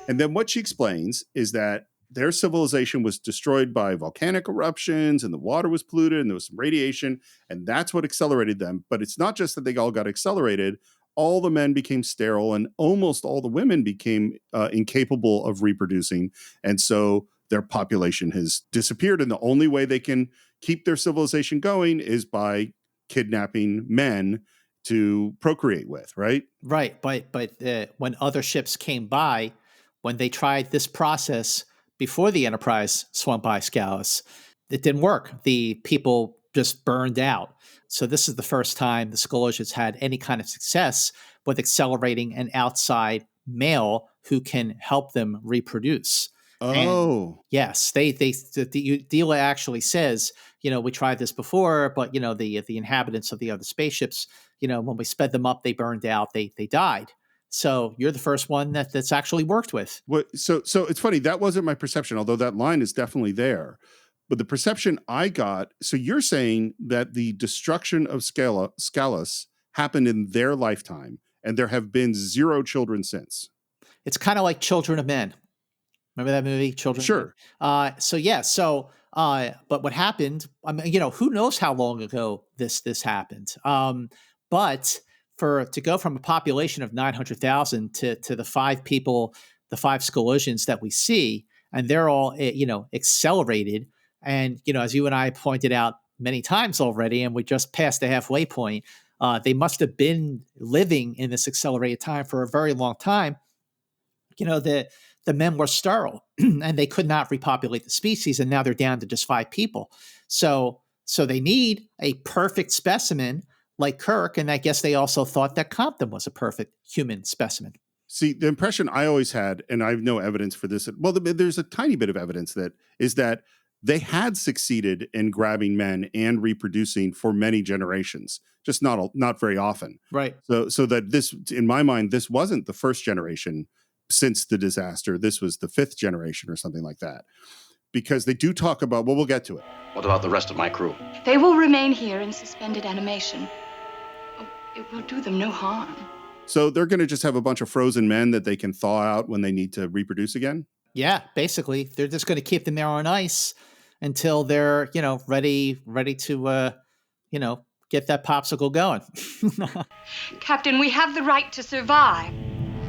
And then what she explains is that their civilization was destroyed by volcanic eruptions and the water was polluted and there was some radiation, and that's what accelerated them. But it's not just that they all got accelerated. All the men became sterile and almost all the women became incapable of reproducing. And so their population has disappeared. And the only way they can keep their civilization going is by kidnapping men to procreate with, right? Right. But when other ships came by, when they tried this process before the Enterprise swung by Scalos, it didn't work. The people just burned out. So this is the first time the Scalosians had any kind of success with accelerating an outside male who can help them reproduce. Oh, and yes. Dila actually says, we tried this before, but the inhabitants of the other spaceships, when we sped them up, they burned out, they died. So you're the first one that's actually worked with. So it's funny. That wasn't my perception, although that line is definitely there. But the perception I got, so you're saying that the destruction of Scalos happened in their lifetime, and there have been 0 children since. It's kind of like Children of Men. Remember that movie, Children? Sure. But what happened? Who knows how long ago this happened? But to go from a population of 900,000 to the 5 people, the 5 Scelosians that we see, and they're all, accelerated. And, as you and I pointed out many times already, and we just passed the halfway point, they must have been living in this accelerated time for a very long time. The men were sterile and they could not repopulate the species, and now they're down to just 5 people. So they need a perfect specimen like Kirk, and I guess they also thought that Compton was a perfect human specimen. See, the impression I always had, and I have no evidence for this, well, there's a tiny bit of evidence that they had succeeded in grabbing men and reproducing for many generations, just not very often. Right. So that this, in my mind, this wasn't the first generation since the disaster. This was the 5th generation or something like that. Because they do talk about, well, we'll get to it. What about the rest of my crew? They will remain here in suspended animation. Oh, it will do them no harm. So they're going to just have a bunch of frozen men that they can thaw out when they need to reproduce again? Yeah, basically. They're just going to keep them there on ice until they're, ready to, get that popsicle going. Captain, we have the right to survive.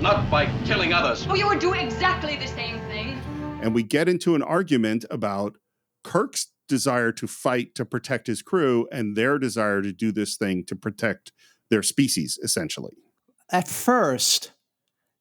Not by killing others. Oh, you are doing exactly the same thing. And we get into an argument about Kirk's desire to fight to protect his crew and their desire to do this thing to protect their species, essentially. At first,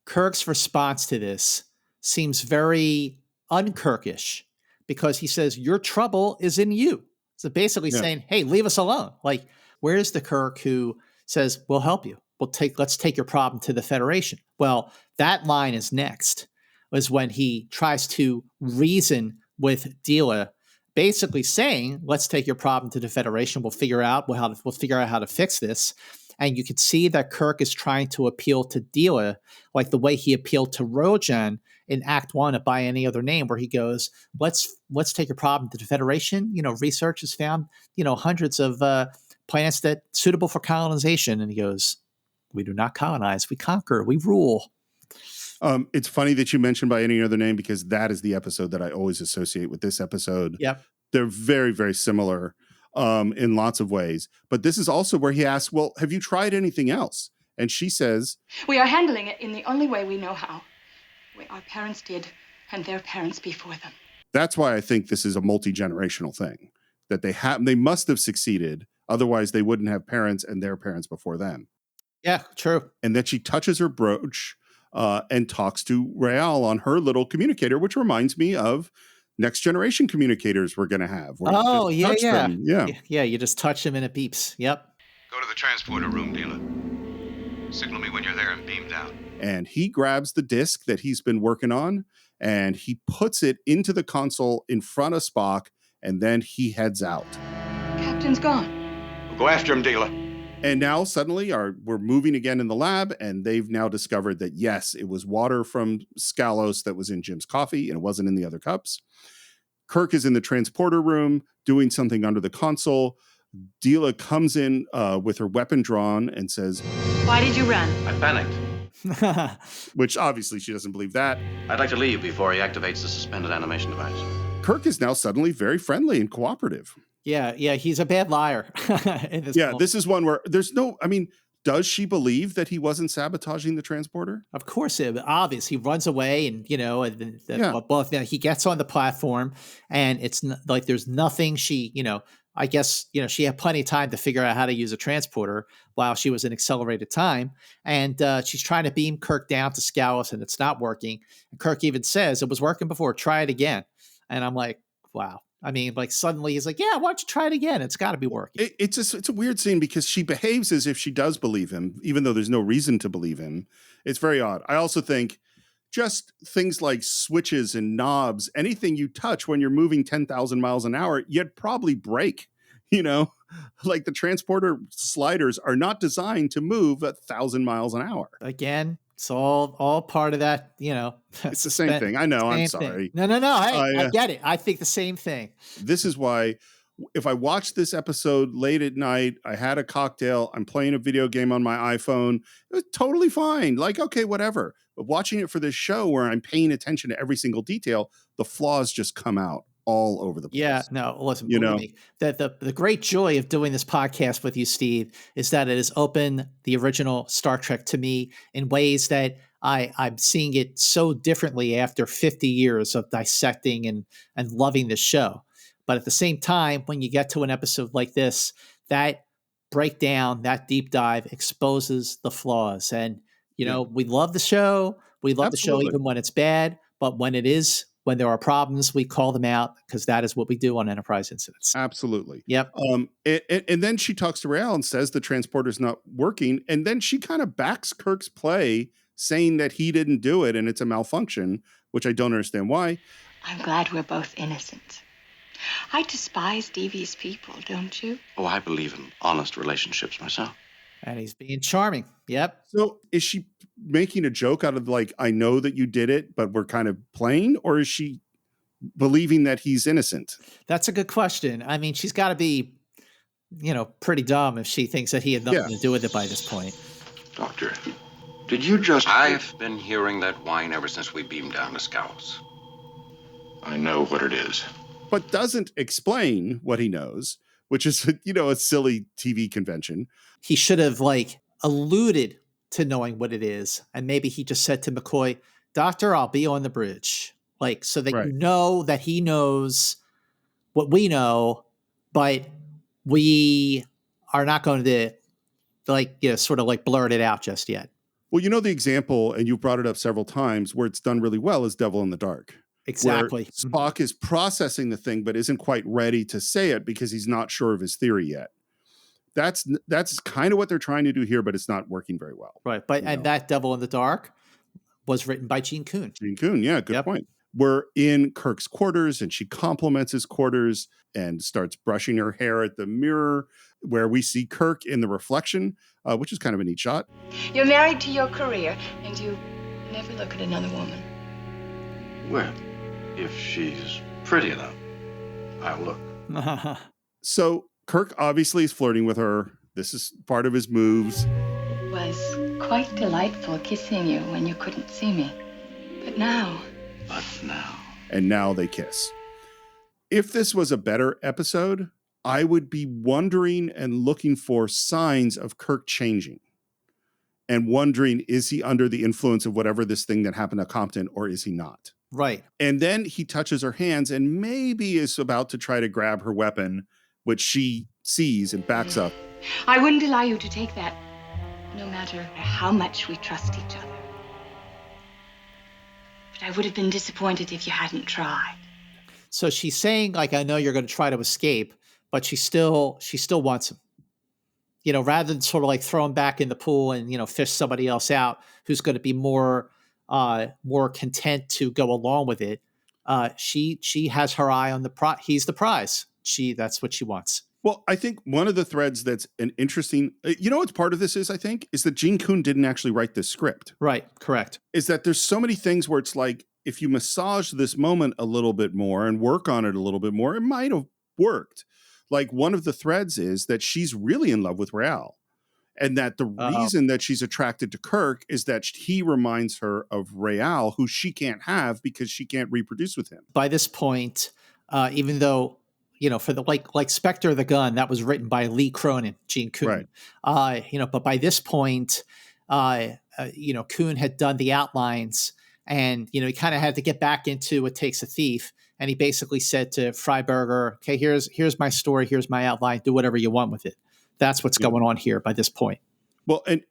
Kirk's response to this seems very un-Kirkish because he says, your trouble is in you. So basically saying, hey, leave us alone. Like, where's the Kirk who says, we'll help you. Let's take your problem to the Federation. Well, that line is next, was when he tries to reason with Dila, basically saying, let's take your problem to the Federation. We'll figure out how to fix this. And you can see that Kirk is trying to appeal to Dila like the way he appealed to Rojan in Act 1 of By Any Other Name, where he goes, let's take your problem to the Federation. Research has found, hundreds of planets that suitable for colonization. And he goes, we do not colonize, we conquer, we rule. It's funny that you mentioned By Any Other Name, because that is the episode that I always associate with this episode. Yep. They're very, very similar in lots of ways. But this is also where he asks, well, have you tried anything else? And she says, we are handling it in the only way we know how. The way our parents did, and their parents before them. That's why I think this is a multi-generational thing. That they must have succeeded. Otherwise, they wouldn't have parents and their parents before them. Yeah, true. And that she touches her brooch and talks to Rael on her little communicator, which reminds me of Next Generation communicators we're going to have. Oh, yeah. Yeah, you just touch them and it beeps. Yep. Go to the transporter room, Dila. Signal me when you're there and beam down. And he grabs the disc that he's been working on and he puts it into the console in front of Spock, and then he heads out. Captain's gone. We'll go after him, Dila. And now suddenly we're moving again in the lab, and they've now discovered that, yes, it was water from Scalos that was in Jim's coffee, and it wasn't in the other cups. Kirk is in the transporter room doing something under the console. Dila comes in with her weapon drawn and says, why did you run? I panicked. Which obviously she doesn't believe that. I'd like to leave before he activates the suspended animation device. Kirk is now suddenly very friendly and cooperative. Yeah, he's a bad liar. This is one where there's does she believe that he wasn't sabotaging the transporter? Of course, obvious. He runs away and, he gets on the platform and it's like there's nothing she, I guess, she had plenty of time to figure out how to use a transporter while she was in accelerated time. And she's trying to beam Kirk down to Scalos and it's not working. And Kirk even says, it was working before, try it again. And I'm like, wow. I mean, like suddenly he's like, yeah, why don't you try it again? It's got to be working. It's a weird scene because she behaves as if she does believe him, even though there's no reason to believe him. It's very odd. I also think just things like switches and knobs, anything you touch when you're moving 10,000 miles an hour, you'd probably break, like the transporter sliders are not designed to move 1,000 miles an hour. Again, it's all part of that, It's the same thing. I know. I'm sorry. No. Hey, I get it. I think the same thing. This is why if I watched this episode late at night, I had a cocktail, I'm playing a video game on my iPhone, it was totally fine. Like, okay, whatever. But watching it for this show where I'm paying attention to every single detail, the flaws just come out all over the place. Yeah, no, listen, You believe know? me, that the great joy of doing this podcast with you, Steve, is that it has opened the original Star Trek to me in ways that I'm seeing it so differently after 50 years of dissecting and loving this show. But at the same time, when you get to an episode like this, that breakdown, that deep dive exposes the flaws. And, we love the show. We love the show Absolutely. even when it's bad. But when there are problems, we call them out because that is what we do on Enterprise Incidents. Absolutely. Yep. And then she talks to Rael and says the transporter's not working. And then she kind of backs Kirk's play, saying that he didn't do it and it's a malfunction, which I don't understand why. I'm glad we're both innocent. I despise devious people, don't you? Oh, I believe in honest relationships myself. And he's being charming. Yep. So is she making a joke out of like, I know that you did it, but we're kind of playing? Or is she believing that he's innocent? That's a good question. I mean, she's got to be, pretty dumb if she thinks that he had nothing to do with it by this point. Doctor, did you just... I've been hearing that whine ever since we beamed down to Scalos. I know what it is. But doesn't explain what he knows, which is, a silly TV convention. He should have alluded to knowing what it is. And maybe he just said to McCoy, Doctor, I'll be on the bridge. So that you know that he knows what we know, but we are not going to sort of blurt it out just yet. Well, the example, and you brought it up several times, where it's done really well is Devil in the Dark. Exactly. Where Spock is processing the thing, but isn't quite ready to say it because he's not sure of his theory yet. That's kind of what they're trying to do here, but it's not working very well. Right. But and that Devil in the Dark was written by Gene Kuhn. Gene Kuhn, yeah, good point. We're in Kirk's quarters and she compliments his quarters and starts brushing her hair at the mirror where we see Kirk in the reflection, which is kind of a neat shot. You're married to your career and you never look at another woman. Well, if she's pretty enough, I'll look. So Kirk obviously is flirting with her. This is part of his moves. It was quite delightful kissing you when you couldn't see me. But now... And now they kiss. If this was a better episode, I would be wondering and looking for signs of Kirk changing. And wondering, is he under the influence of whatever this thing that happened at Compton, or is he not? Right. And then he touches her hands and maybe is about to try to grab her weapon, which she sees and backs up. I wouldn't allow you to take that, no matter how much we trust each other. But I would have been disappointed if you hadn't tried. So she's saying, I know you're going to try to escape, but she still wants him. Rather than sort of throw him back in the pool and, fish somebody else out who's going to be more content to go along with it. She has her eye on the prize. He's the prize. That's what she wants. Well, I think one of the threads that's an interesting, what's part of this is, I think, is that Gene Kuhn didn't actually write this script. Right. Correct. Is that there's so many things where it's if you massage this moment a little bit more and work on it a little bit more, it might have worked. One of the threads is that she's really in love with Rael. And that the reason that she's attracted to Kirk is that he reminds her of Rael, who she can't have because she can't reproduce with him. By this point, even though, for the like Spectre of the Gun, that was written by Lee Cronin, Gene Kuhn. Right. But by this point, Kuhn had done the outlines and, he kind of had to get back into It Takes a Thief. And he basically said to Freiberger, okay, here's my story. Here's my outline. Do whatever you want with it. That's what's going on here by this point. Well, and,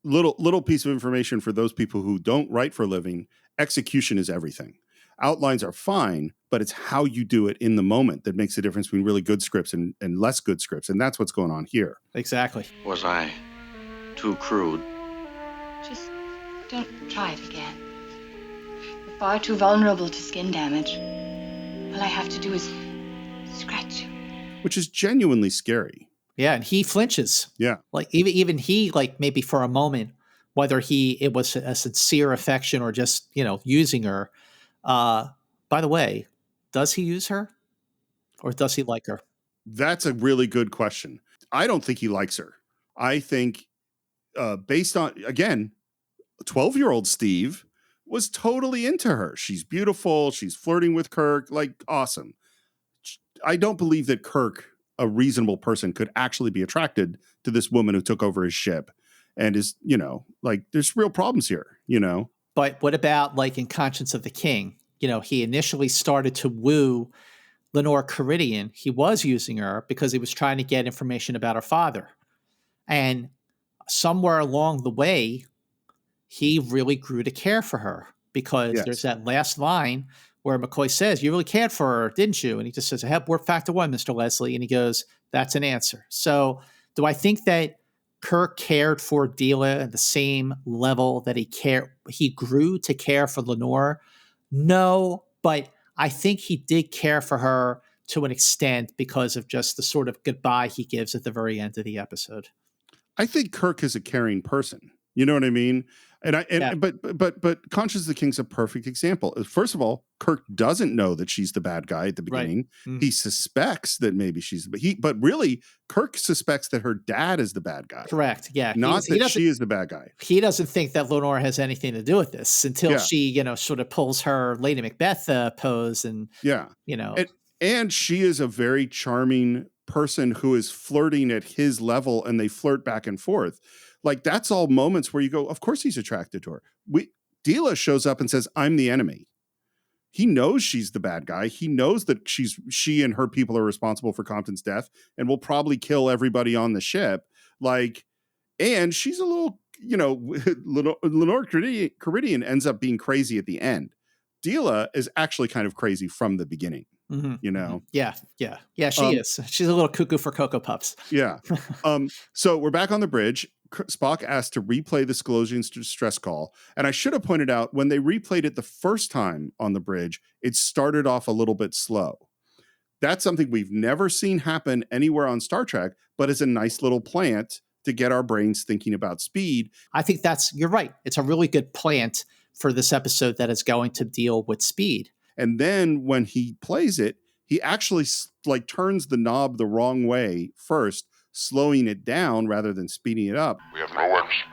little piece of information for those people who don't write for a living, execution is everything. Outlines are fine, but it's how you do it in the moment that makes the difference between really good scripts and less good scripts. And that's what's going on here. Exactly. Was I too crude? Just don't try it again. You're far too vulnerable to skin damage. All I have to do is scratch you. Which is genuinely scary. Yeah, and he flinches. Yeah. Even he, maybe for a moment, whether it was a sincere affection or just, using her. By the way, does he use her? Or does he like her? That's a really good question. I don't think he likes her. I think based on, again, 12-year-old Steve was totally into her. She's beautiful. She's flirting with Kirk. Awesome. I don't believe that Kirk, a reasonable person, could actually be attracted to this woman who took over his ship and is, like, there's real problems here, But what about, like, in Conscience of the King? He initially started to woo Lenore Caridian. He was using her because he was trying to get information about her father. And somewhere along the way, he really grew to care for her because there's that last line where McCoy says, "You really cared for her, didn't you?" And he just says, "I have worked factor 1, Mr. Leslie." And he goes, "That's an answer." So do I think that Kirk cared for Dila at the same level that he grew to care for Lenore? No, but I think he did care for her to an extent because of just the sort of goodbye he gives at the very end of the episode. I think Kirk is a caring person. You know what I mean? But Conscience of the King's a perfect example. First of all, Kirk doesn't know that she's the bad guy at the beginning. Right. He suspects that maybe but really Kirk suspects that her dad is the bad guy. Correct. Yeah. Not that she is the bad guy. He doesn't think that Lenore has anything to do with this until she, sort of pulls her Lady Macbeth pose and, And she is a very charming person who is flirting at his level, and they flirt back and forth. Like, that's all moments where you go, of course he's attracted to her. Dila shows up and says, "I'm the enemy." He knows she's the bad guy. He knows that she and her people are responsible for Compton's death and will probably kill everybody on the ship. Like, and she's a little, Lenore Caridian ends up being crazy at the end. Dila is actually kind of crazy from the beginning. Yeah, she is. She's a little cuckoo for Cocoa Puffs. Yeah. So we're back on the bridge. Spock asked to replay the Scalosians distress call. And I should have pointed out, when they replayed it the first time on the bridge, it started off a little bit slow. That's something we've never seen happen anywhere on Star Trek, but is a nice little plant to get our brains thinking about speed. I think you're right. It's a really good plant for this episode that is going to deal with speed. And then when he plays it, he actually turns the knob the wrong way first, slowing it down rather than speeding it up. We have no explanation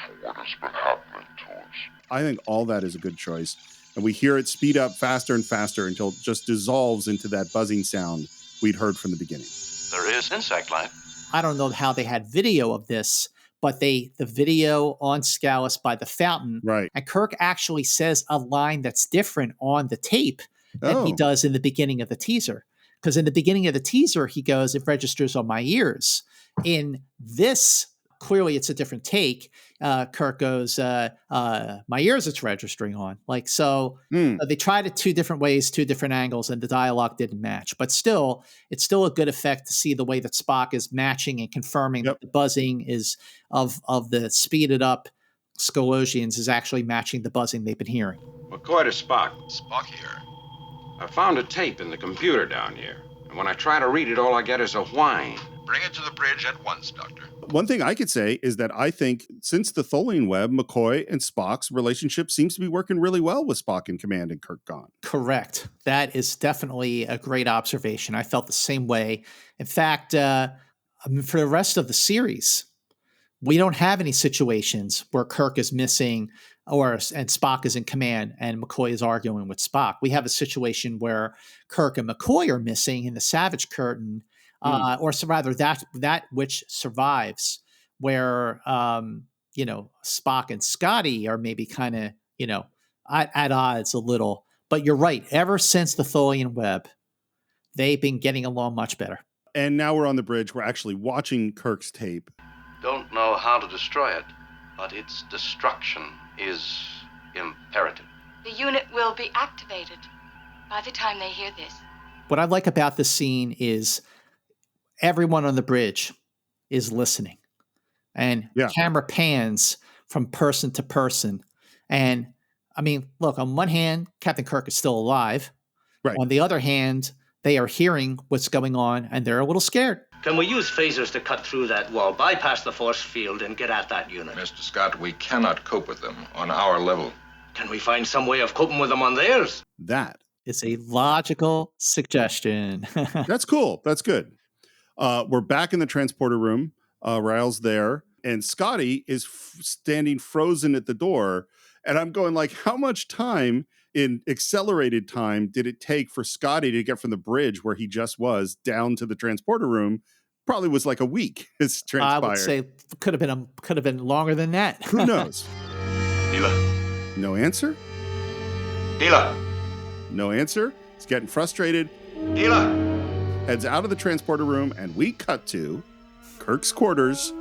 for what has been happening to us. I think all that is a good choice. And we hear it speed up faster and faster until it just dissolves into that buzzing sound we'd heard from the beginning. There is insect life. I don't know how they had video of this, but the video on Scalos by the fountain. Right. And Kirk actually says a line that's different on the tape than he does in the beginning of the teaser. Because in the beginning of the teaser, he goes, "It registers on my ears." In this, clearly it's a different take. Kirk goes, "My ears it's registering on." They tried it two different ways, two different angles, and the dialogue didn't match. But still, it's still a good effect to see the way that Spock is matching and confirming that the buzzing is of the speeded up Scelosians is actually matching the buzzing they've been hearing. McCoy to Spock. Spock here. I found a tape in the computer down here, and when I try to read it, all I get is a whine. Bring it to the bridge at once, Doctor. One thing I could say is that I think since the Tholian web, McCoy and Spock's relationship seems to be working really well with Spock in command and Kirk gone. Correct. That is definitely a great observation. I felt the same way. In fact, for the rest of the series, we don't have any situations where Kirk is missing and Spock is in command and McCoy is arguing with Spock. We have a situation where Kirk and McCoy are missing in the Savage Curtain, or rather that which survives, where Spock and Scotty are maybe kind of at odds a little. But you're right. Ever since the Tholian web, they've been getting along much better. And now we're on the bridge. We're actually watching Kirk's tape. Don't know how to destroy it, but its destruction is imperative. The unit will be activated by the time they hear this. What I like about this scene is everyone on the bridge is listening. And the camera pans from person to person. And, I mean, look, on one hand, Captain Kirk is still alive. Right. On the other hand, they are hearing what's going on, and they're a little scared. Can we use phasers to cut through that wall, bypass the force field, and get at that unit? Mr. Scott, we cannot cope with them on our level. Can we find some way of coping with them on theirs? That is a logical suggestion. That's cool. That's good. We're back in the transporter room. Ryle's there, and Scotty is standing frozen at the door. And I'm going like, how much time in accelerated time did it take for Scotty to get from the bridge where he just was down to the transporter room? Probably was like a week. It's transpired. I would say could have been longer than that. Who knows? Dila. No answer? Dila. No answer. He's getting frustrated. Dila. Heads out of the transporter room, and we cut to Kirk's quarters,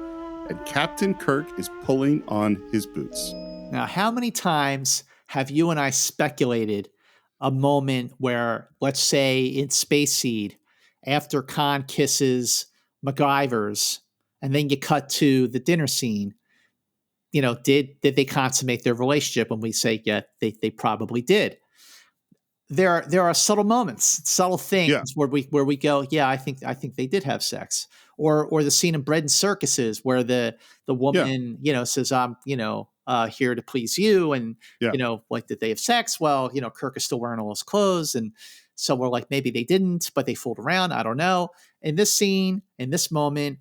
and Captain Kirk is pulling on his boots. Now, how many times have you and I speculated a moment where, let's say in Space Seed, after Khan kisses MacGyver's, and then you cut to the dinner scene, did they consummate their relationship? And we say, yeah, they probably did. There are subtle moments, subtle things where we go, yeah, I think they did have sex. Or the scene in Bread and Circuses where the woman, says, I'm, here to please you. And, did they have sex? Well, Kirk is still wearing all his clothes. And so we're like, maybe they didn't, but they fooled around. I don't know. In this scene, in this moment,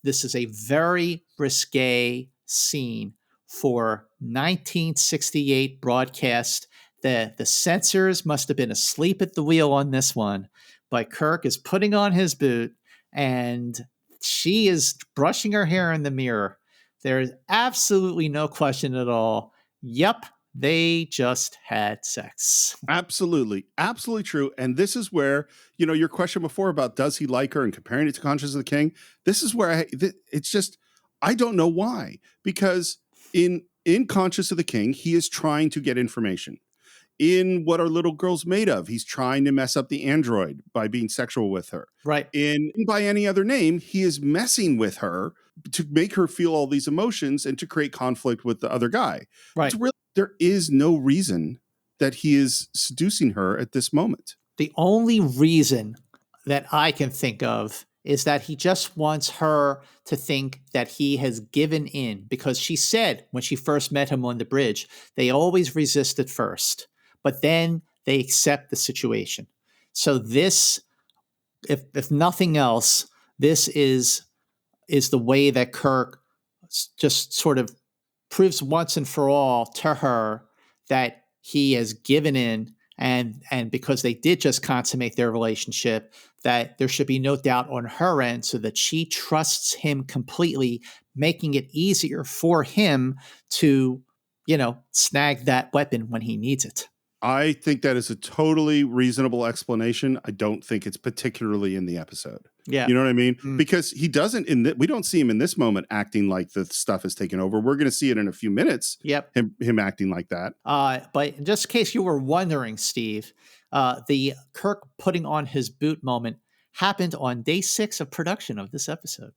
this is a very risque scene for 1968 broadcast. The censors must have been asleep at the wheel on this one, but Kirk is putting on his boot and she is brushing her hair in the mirror. There's absolutely no question at all. Yep, they just had sex. Absolutely. Absolutely true. And this is where, your question before about does he like her and comparing it to Conscience of the King, this is where it's just, I don't know why. Because in Conscience of the King, he is trying to get information. In What Are Little Girls Made Of, he's trying to mess up the android by being sexual with her. Right. In By Any Other Name, he is messing with her to make her feel all these emotions and to create conflict with the other guy. Right. There is no reason that he is seducing her at this moment. The only reason that I can think of is that he just wants her to think that he has given in, because she said when she first met him on the bridge, they always resist at first, but then they accept the situation. So this, if nothing else, this is the way that Kirk just sort of proves once and for all to her that he has given in, and because they did just consummate their relationship, that there should be no doubt on her end, so that she trusts him completely, making it easier for him to, snag that weapon when he needs it. I think that is a totally reasonable explanation. I don't think it's particularly in the episode. Yeah. You know what I mean? Because he doesn't, we don't see him in this moment acting like the stuff is taken over. We're going to see it in a few minutes. Yep. Him acting like that. But just in case you were wondering, Steve, the Kirk putting on his boot moment happened on day 6 of production of this episode.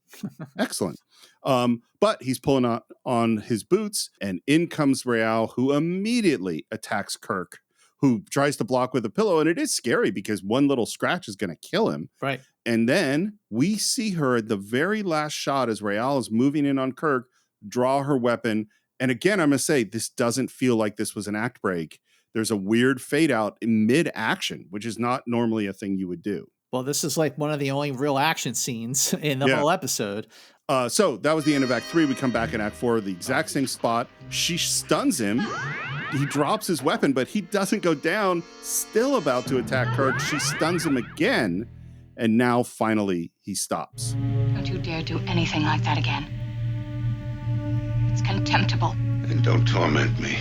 Excellent. But he's pulling on his boots, and in comes Real, who immediately attacks Kirk, who tries to block with a pillow. And it is scary because one little scratch is going to kill him. Right. And then we see her at the very last shot as Real is moving in on Kirk, draw her weapon. And again, I'm going to say this doesn't feel like this was an act break. There's a weird fade out in mid-action, which is not normally a thing you would do. Well, this is like one of the only real action scenes in the whole episode. So that was the end of Act 3. We come back in Act 4, the exact same spot. She stuns him. He drops his weapon, but he doesn't go down. Still about to attack Kirk. She stuns him again. And now, finally, he stops. Don't you dare do anything like that again. It's contemptible. And don't torment me.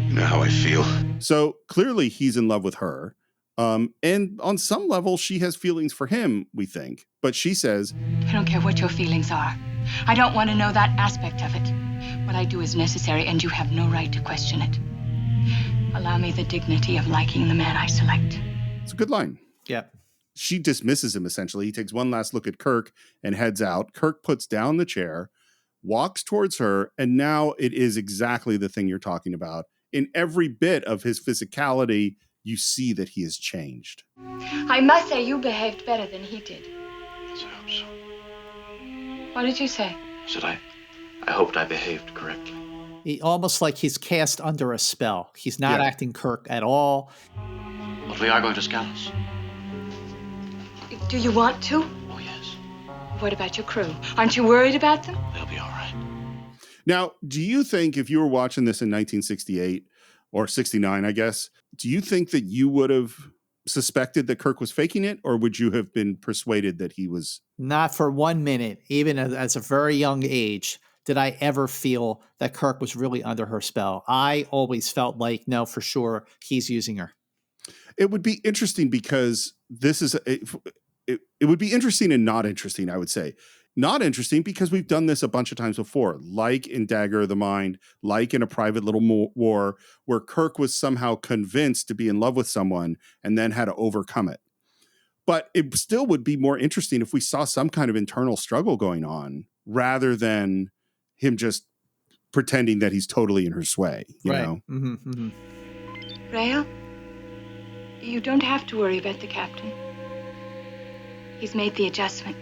You know how I feel. So clearly he's in love with her. And on some level, she has feelings for him, we think. But she says, I don't care what your feelings are. I don't want to know that aspect of it. What I do is necessary, and you have no right to question it. Allow me the dignity of liking the man I select. It's a good line. Yeah. She dismisses him, essentially. He takes one last look at Kirk and heads out. Kirk puts down the chair, walks towards her, and now it is exactly the thing you're talking about. In every bit of his physicality, you see that he has changed. I must say you behaved better than he did. Yes, I hope so. What did you say? I said I hoped I behaved correctly. Almost like he's cast under a spell. He's not acting Kirk at all. But we are going to Scalos. Do you want to? Oh, yes. What about your crew? Aren't you worried about them? They'll be all right. Now, do you think if you were watching this in 1968, or 69, I guess. Do you think that you would have suspected that Kirk was faking it, or would you have been persuaded that he was? Not for 1 minute, even as a very young age, did I ever feel that Kirk was really under her spell. I always felt like, no, for sure, he's using her. It would be interesting because this is it would be interesting and not interesting, I would say. Not interesting because we've done this a bunch of times before, like in Dagger of the Mind, like in A Private Little War, where Kirk was somehow convinced to be in love with someone and then had to overcome it. But it still would be more interesting if we saw some kind of internal struggle going on rather than him just pretending that he's totally in her sway, you know? Mm-hmm, mm-hmm. Rael, you don't have to worry about the captain. He's made the adjustment.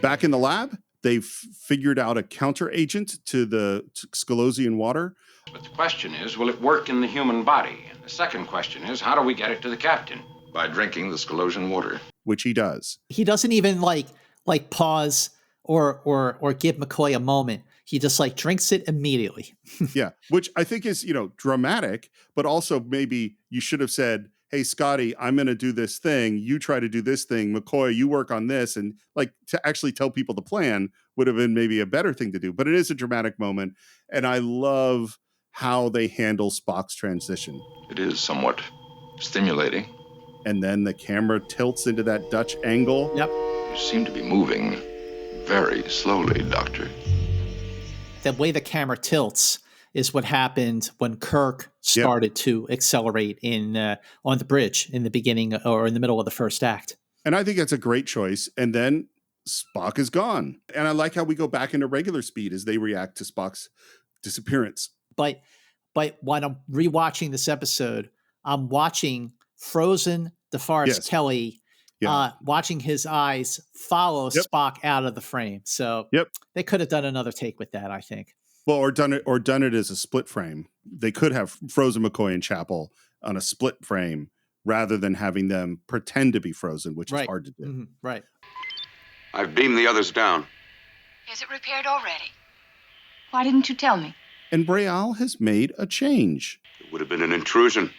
Back in the lab, they've figured out a counter agent to the Scalosian water. But the question is, will it work in the human body? And the second question is, how do we get it to the captain? By drinking the Scalosian water. Which he does. He doesn't even like pause or give McCoy a moment. He just drinks it immediately. Yeah, which I think is, dramatic, but also maybe you should have said, hey, Scotty, I'm going to do this thing. You try to do this thing. McCoy, you work on this. And to actually tell people the plan would have been maybe a better thing to do. But it is a dramatic moment. And I love how they handle Spock's transition. It is somewhat stimulating. And then the camera tilts into that Dutch angle. Yep. You seem to be moving very slowly, Doctor. The way the camera tilts is what happened when Kirk started to accelerate on the bridge in the beginning or in the middle of the first act. And I think that's a great choice. And then Spock is gone. And I like how we go back into regular speed as they react to Spock's disappearance. But when I'm rewatching this episode, I'm watching frozen DeForest Kelley, watching his eyes follow Spock out of the frame. So they could have done another take with that, I think. Well, or done it as a split frame. They could have frozen McCoy and Chapel on a split frame rather than having them pretend to be frozen, which is hard to do. Mm-hmm. Right. I've beamed the others down. Is it repaired already? Why didn't you tell me? And Braille has made a change. It would have been an intrusion.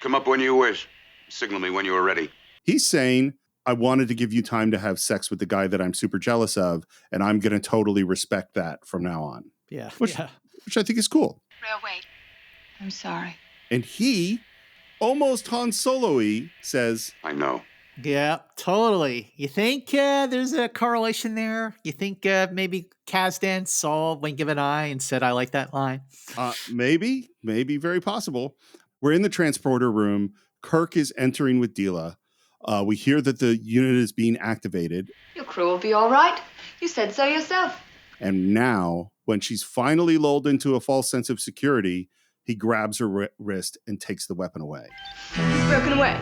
Come up when you wish. Signal me when you are ready. He's saying, I wanted to give you time to have sex with the guy that I'm super jealous of, and I'm going to totally respect that from now on. Yeah. Which I think is cool. Rail, wait. I'm sorry. And he, almost Han Solo-y, says, I know. Yeah, totally. You think there's a correlation there? You think maybe Kazdan saw Wink of an Eye and said, I like that line? Maybe, very possible. We're in the transporter room. Kirk is entering with Dila. We hear that the unit is being activated. Your crew will be all right. You said so yourself. And now, when she's finally lulled into a false sense of security, he grabs her wrist and takes the weapon away. He's broken away.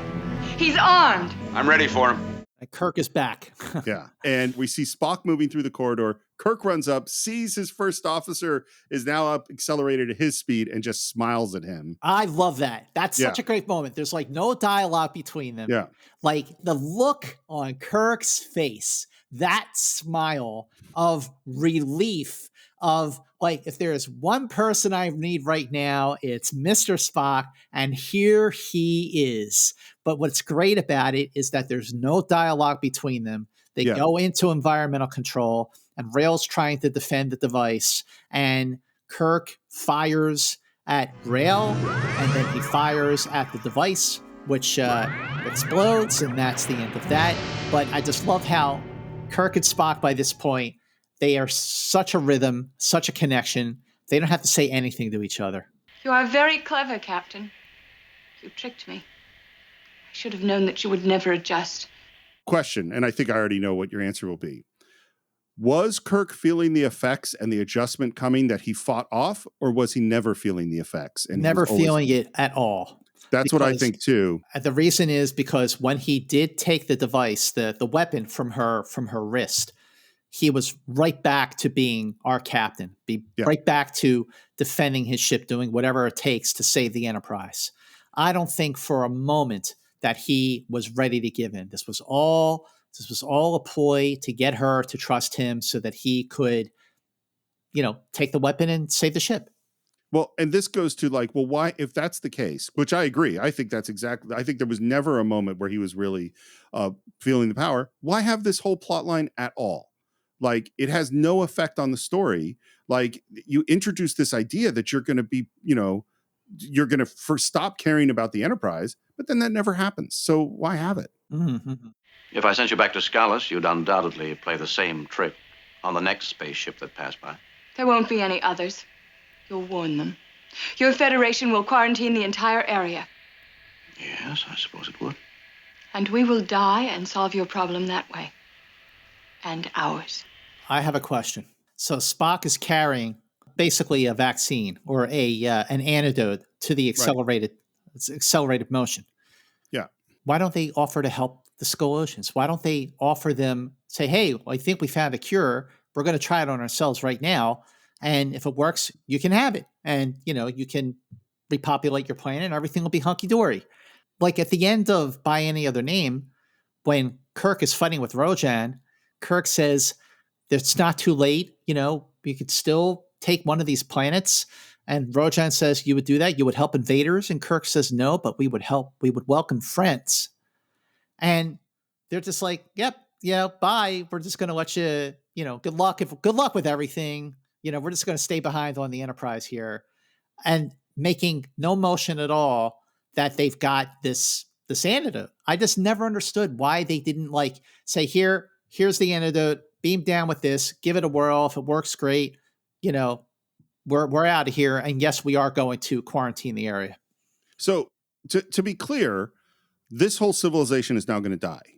He's armed. I'm ready for him. And Kirk is back. Yeah. And we see Spock moving through the corridor. Kirk runs up, sees his first officer is now up, accelerated at his speed, and just smiles at him. I love that. That's such a great moment. There's no dialogue between them. Yeah. The look on Kirk's face, that smile of relief of if there is one person I need right now, it's Mr. Spock, and here he is. But what's great about it is that there's no dialogue between them. They go into environmental control, and Rail's trying to defend the device, and Kirk fires at Rail, and then he fires at the device, which explodes, and that's the end of that. But I just love how Kirk and Spock, by this point, they are such a rhythm, such a connection. They don't have to say anything to each other. You are very clever, Captain. You tricked me. I should have known that you would never adjust. Question, and I think I already know what your answer will be. Was Kirk feeling the effects and the adjustment coming that he fought off, or was he never feeling the effects? And never feeling it at all. That's what I think too. The reason is because when he did take the device, the weapon from her wrist, he was right back to being our captain, right back to defending his ship, doing whatever it takes to save the Enterprise. I don't think for a moment that he was ready to give in. This was all a ploy to get her to trust him so that he could, take the weapon and save the ship. Well, and this goes to like, well, why, if that's the case, which I agree, I think that's exactly, I think there was never a moment where he was really feeling the power. Why have this whole plot line at all? Like, it has no effect on the story. Like, you introduce this idea that you're going to be, you're going to first stop caring about the Enterprise, but then that never happens. So why have it? Mm-hmm. If I sent you back to Scalos, you'd undoubtedly play the same trick on the next spaceship that passed by. There won't be any others. You'll warn them. Your Federation will quarantine the entire area. Yes, I suppose it would. And we will die and solve your problem that way. And ours. I have a question. So Spock is carrying basically a vaccine or an antidote to the accelerated motion. Yeah. Why don't they offer to help the Scelosians? Why don't they offer them, say, hey, I think we found a cure. We're going to try it on ourselves right now. And if it works, you can have it. And, you can repopulate your planet and everything will be hunky-dory. Like at the end of By Any Other Name, when Kirk is fighting with Rojan, Kirk says, it's not too late. You could still take one of these planets. And Rojan says, you would do that? You would help invaders? And Kirk says, no, but we would welcome friends. And they're just like, yep, yeah, bye. We're just going to let you, good luck with everything. We're just going to stay behind on the Enterprise here, and making no motion at all that they've got this antidote. I just never understood why they didn't say, here's the antidote, beam down with this, give it a whirl. If it works, great. We're out of here. And yes, we are going to quarantine the area. So to be clear, this whole civilization is now going to die.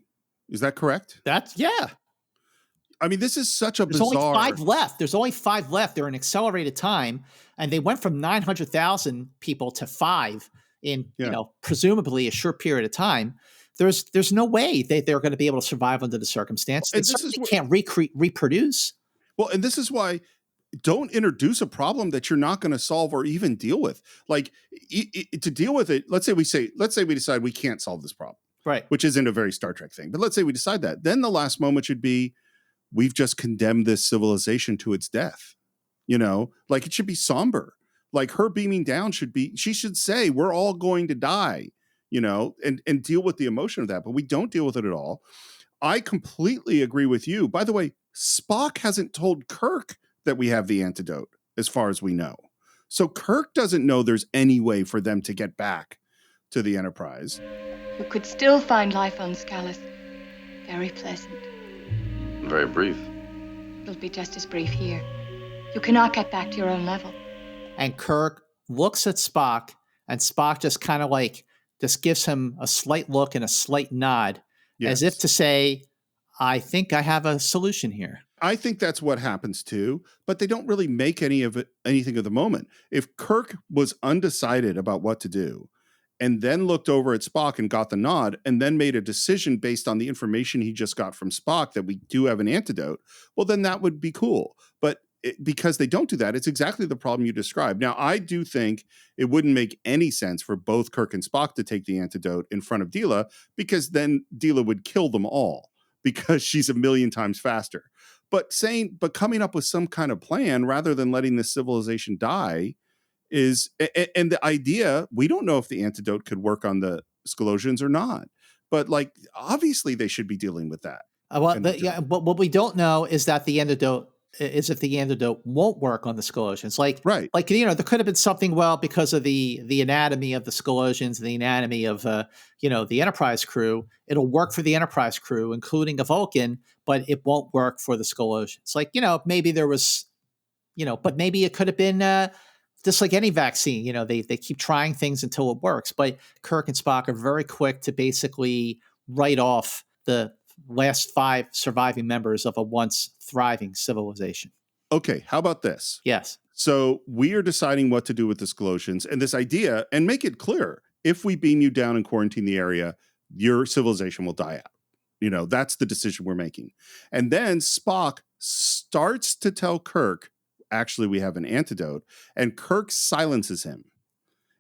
Is that correct? Yeah. I mean, this is such a There's bizarre... There's only 5 left. They're in accelerated time, and they went from 900,000 people to 5 in, presumably a short period of time. There's no way they're going to be able to survive under the circumstance. They certainly can't reproduce. Well, and this is why don't introduce a problem that you're not going to solve or even deal with. Like, to deal with it, let's say we decide we can't solve this problem. Right. Which isn't a very Star Trek thing. But let's say we decide that. Then the last moment should be, we've just condemned this civilization to its death. Like, it should be somber. Like, her beaming down she should say, we're all going to die, and deal with the emotion of that. But we don't deal with it at all. I completely agree with you. By the way, Spock hasn't told Kirk that we have the antidote, as far as we know. So Kirk doesn't know there's any way for them to get back to the Enterprise. You could still find life on Scalos. Very pleasant. Very brief. It'll be just as brief here. You cannot get back to your own level. And Kirk looks at Spock, and Spock just kind of just gives him a slight look and a slight nod, as if to say, I think I have a solution here. I think that's what happens too, but they don't really make anything of the moment. If Kirk was undecided about what to do, and then looked over at Spock and got the nod, and then made a decision based on the information he just got from Spock that we do have an antidote, well, then that would be cool. But because they don't do that, it's exactly the problem you described. Now, I do think it wouldn't make any sense for both Kirk and Spock to take the antidote in front of Dila, because then Dila would kill them all, because she's a million times faster. But coming up with some kind of plan rather than letting this civilization die is, and the idea, we don't know if the antidote could work on the Scalosians or not, but obviously they should be dealing with that. But what we don't know is that the antidote is if the antidote won't work on the Scalosians. There could have been something, because of the anatomy of the Scalosians, the anatomy of the Enterprise crew, it'll work for the Enterprise crew, including a Vulcan, but it won't work for the Scalosians. Maybe there was, but maybe it could have been just like any vaccine. They keep trying things until it works. But Kirk and Spock are very quick to basically write off the last 5 surviving members of a once thriving civilization. Okay, how about this? Yes. So we are deciding what to do with the Scalosians, and this idea, and make it clear, if we beam you down and quarantine the area, your civilization will die out. That's the decision we're making. And then Spock starts to tell Kirk, actually, we have an antidote, and Kirk silences him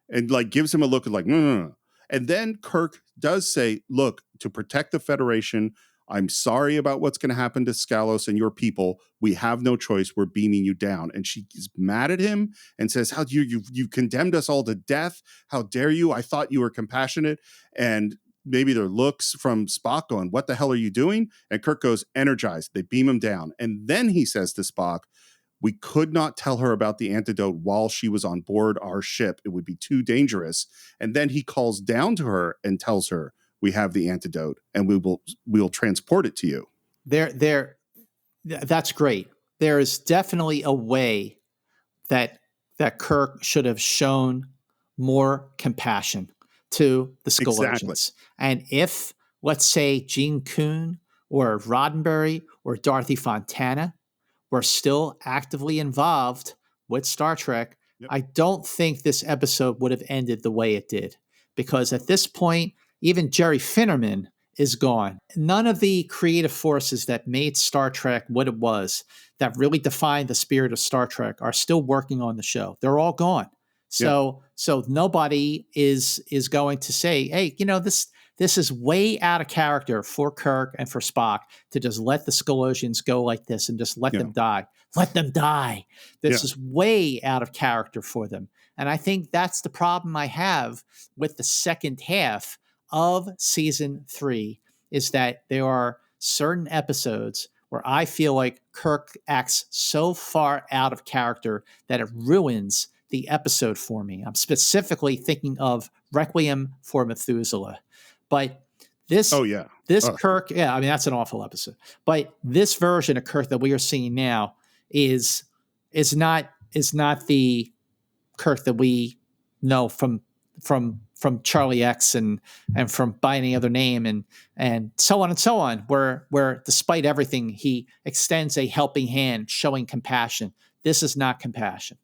and gives him a look of no. And then Kirk does say, look, to protect the Federation, I'm sorry about what's going to happen to Scalos and your people. We have no choice. We're beaming you down. And she is mad at him and says, how you condemned us all to death. How dare you? I thought you were compassionate. And maybe their looks from Spock going, what the hell are you doing? And Kirk goes, energized. They beam him down. And then he says to Spock, we could not tell her about the antidote while she was on board our ship. It would be too dangerous. And then he calls down to her and tells her, we have the antidote and we'll transport it to you. That's great. There is definitely a way that Kirk should have shown more compassion to the Scalosians. Exactly. And if, let's say, Gene Kuhn or Roddenberry or Dorothy Fontana were still actively involved with Star Trek, I don't think this episode would have ended the way it did. Because at this point, even Jerry Finnerman is gone. None of the creative forces that made Star Trek what it was, that really defined the spirit of Star Trek, are still working on the show. They're all gone. So nobody is going to say, hey, this is way out of character for Kirk and for Spock to just let the Scelosians go like this and just let them die. Let them die. This is way out of character for them. And I think that's the problem I have with the second half of season 3, is that there are certain episodes where I feel like Kirk acts so far out of character that it ruins the episode for me. I'm specifically thinking of Requiem for Methuselah. But this Kirk, that's an awful episode. But this version of Kirk that we are seeing now is not the Kirk that we know from Charlie X and from By Any Other Name and so on, where despite everything, he extends a helping hand, showing compassion. This is not compassion.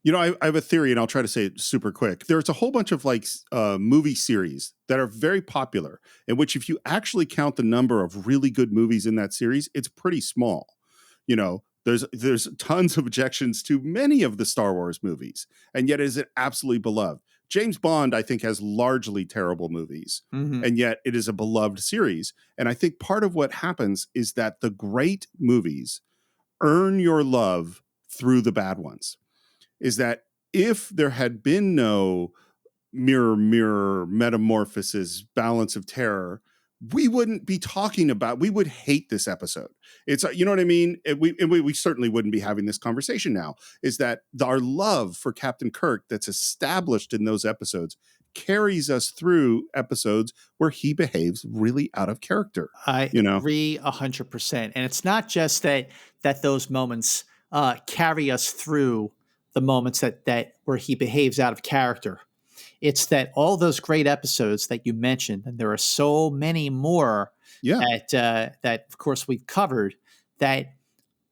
I have a theory, and I'll try to say it super quick. There's a whole bunch of movie series that are very popular, in which if you actually count the number of really good movies in that series, it's pretty small. There's tons of objections to many of the Star Wars movies, and yet it is absolutely beloved. James Bond, I think, has largely terrible movies, and yet it is a beloved series. And I think part of what happens is that the great movies earn your love through the bad ones. Is that if there had been no mirror, metamorphosis, balance of terror, we wouldn't be talking about, we would hate this episode. It's, you know what I mean? We certainly wouldn't be having this conversation now. Is that our love for Captain Kirk that's established in those episodes carries us through episodes where he behaves really out of character. I agree 100%. And it's not just that those moments carry us through the moments that where he behaves out of character. It's that all those great episodes that you mentioned, and there are so many more that of course we've covered, that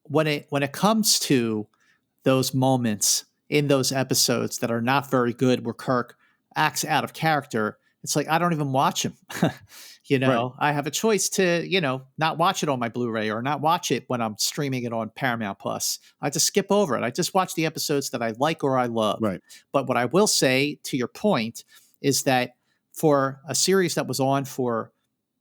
when it comes to those moments in those episodes that are not very good, where Kirk acts out of character, it's like I don't even watch him. Right. I have a choice to, not watch it on my Blu-ray or not watch it when I'm streaming it on Paramount Plus. I just skip over it. I just watch the episodes that I like or I love. Right. But what I will say, to your point, is that for a series that was on for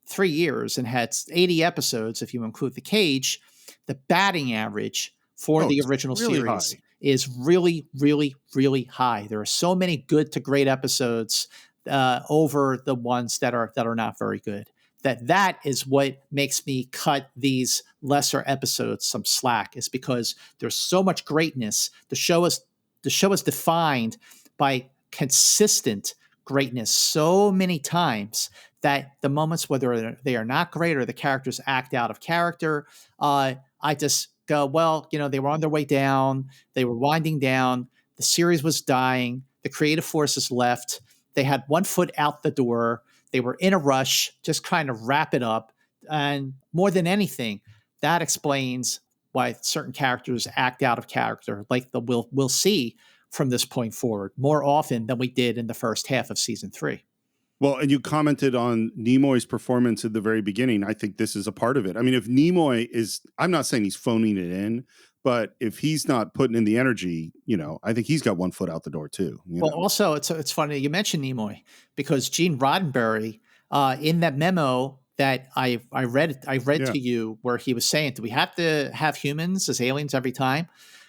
3 years and had 80 episodes, if you include The Cage, the batting average for the original series is really, really, really high. There are so many good to great episodes over the ones that are not very good. That is what makes me cut these lesser episodes some slack, is because there's so much greatness. The show is defined by consistent greatness so many times that the moments whether they are not great or the characters act out of character, I just go, well, they were on their way down. They were winding down. The series was dying. The creative forces left. They had one foot out the door. They were in a rush, just trying to wrap it up. And more than anything, that explains why certain characters act out of character, like we'll see from this point forward more often than we did in the first half of season 3. Well, and you commented on Nimoy's performance at the very beginning. I think this is a part of it. I mean, if Nimoy is, I'm not saying he's phoning it in, but if he's not putting in the energy, I think he's got one foot out the door too. Also, it's funny you mentioned Nimoy, because Gene Roddenberry, in that memo that I read to you where he was saying, do we have to have humans as aliens every time?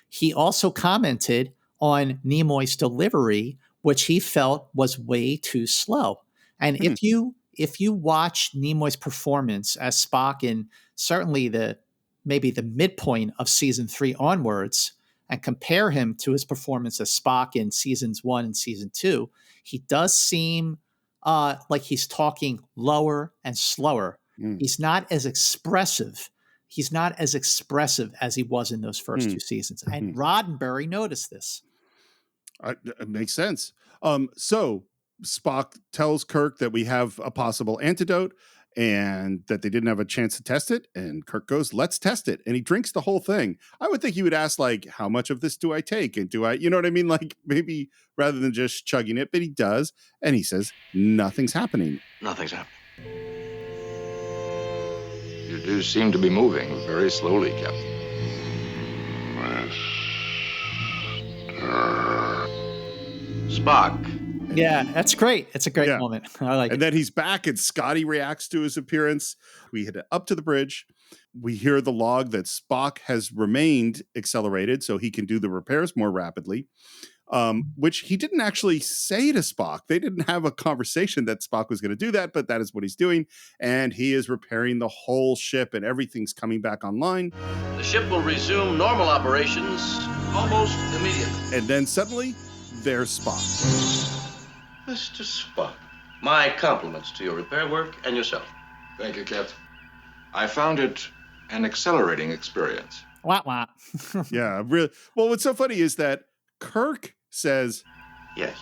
He also commented on Nimoy's delivery, which he felt was way too slow. And if you watch Nimoy's performance as Spock in certainly maybe the midpoint of season 3 onwards, and compare him to his performance as Spock in seasons 1 and season 2, he does seem like he's talking lower and slower. He's not as expressive. He's not as expressive as he was in those first 2 seasons. And Roddenberry noticed this. It makes sense. So Spock tells Kirk that we have a possible antidote and that they didn't have a chance to test it. And Kirk goes, let's test it. And he drinks the whole thing. I would think he would ask, like, how much of this do I take? And do I, you know what I mean? Like, maybe rather than just chugging it, but he does. And he says, nothing's happening. Nothing's happening. You do seem to be moving very slowly, Captain. Spock. Yeah, that's great. It's a great moment. I like it. And then he's back and Scotty reacts to his appearance. We head up to the bridge. We hear the log that Spock has remained accelerated so he can do the repairs more rapidly, which he didn't actually say to Spock. They didn't have a conversation that Spock was going to do that, but that is what he's doing. And he is repairing the whole ship and everything's coming back online. The ship will resume normal operations almost immediately. And then suddenly, there's Spock. Mr. Spock, my compliments to your repair work and yourself. Thank you, Captain. I found it an accelerating experience. Wah. Yeah, really. Well, what's so funny is that Kirk says, yes.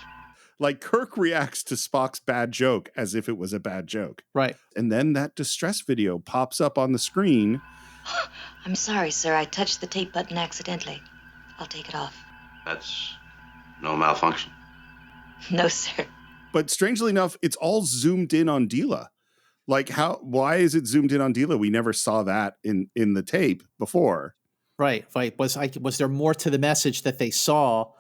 Like Kirk reacts to Spock's bad joke as if it was a bad joke. Right. And then that distress video pops up on the screen. I'm sorry, sir. I touched the tape button accidentally. I'll take it off. That's no malfunction. No, sir. But strangely enough, it's all zoomed in on Dila. Like, why is it zoomed in on Dila? We never saw that in the tape before. Right. Was there more to the message that they saw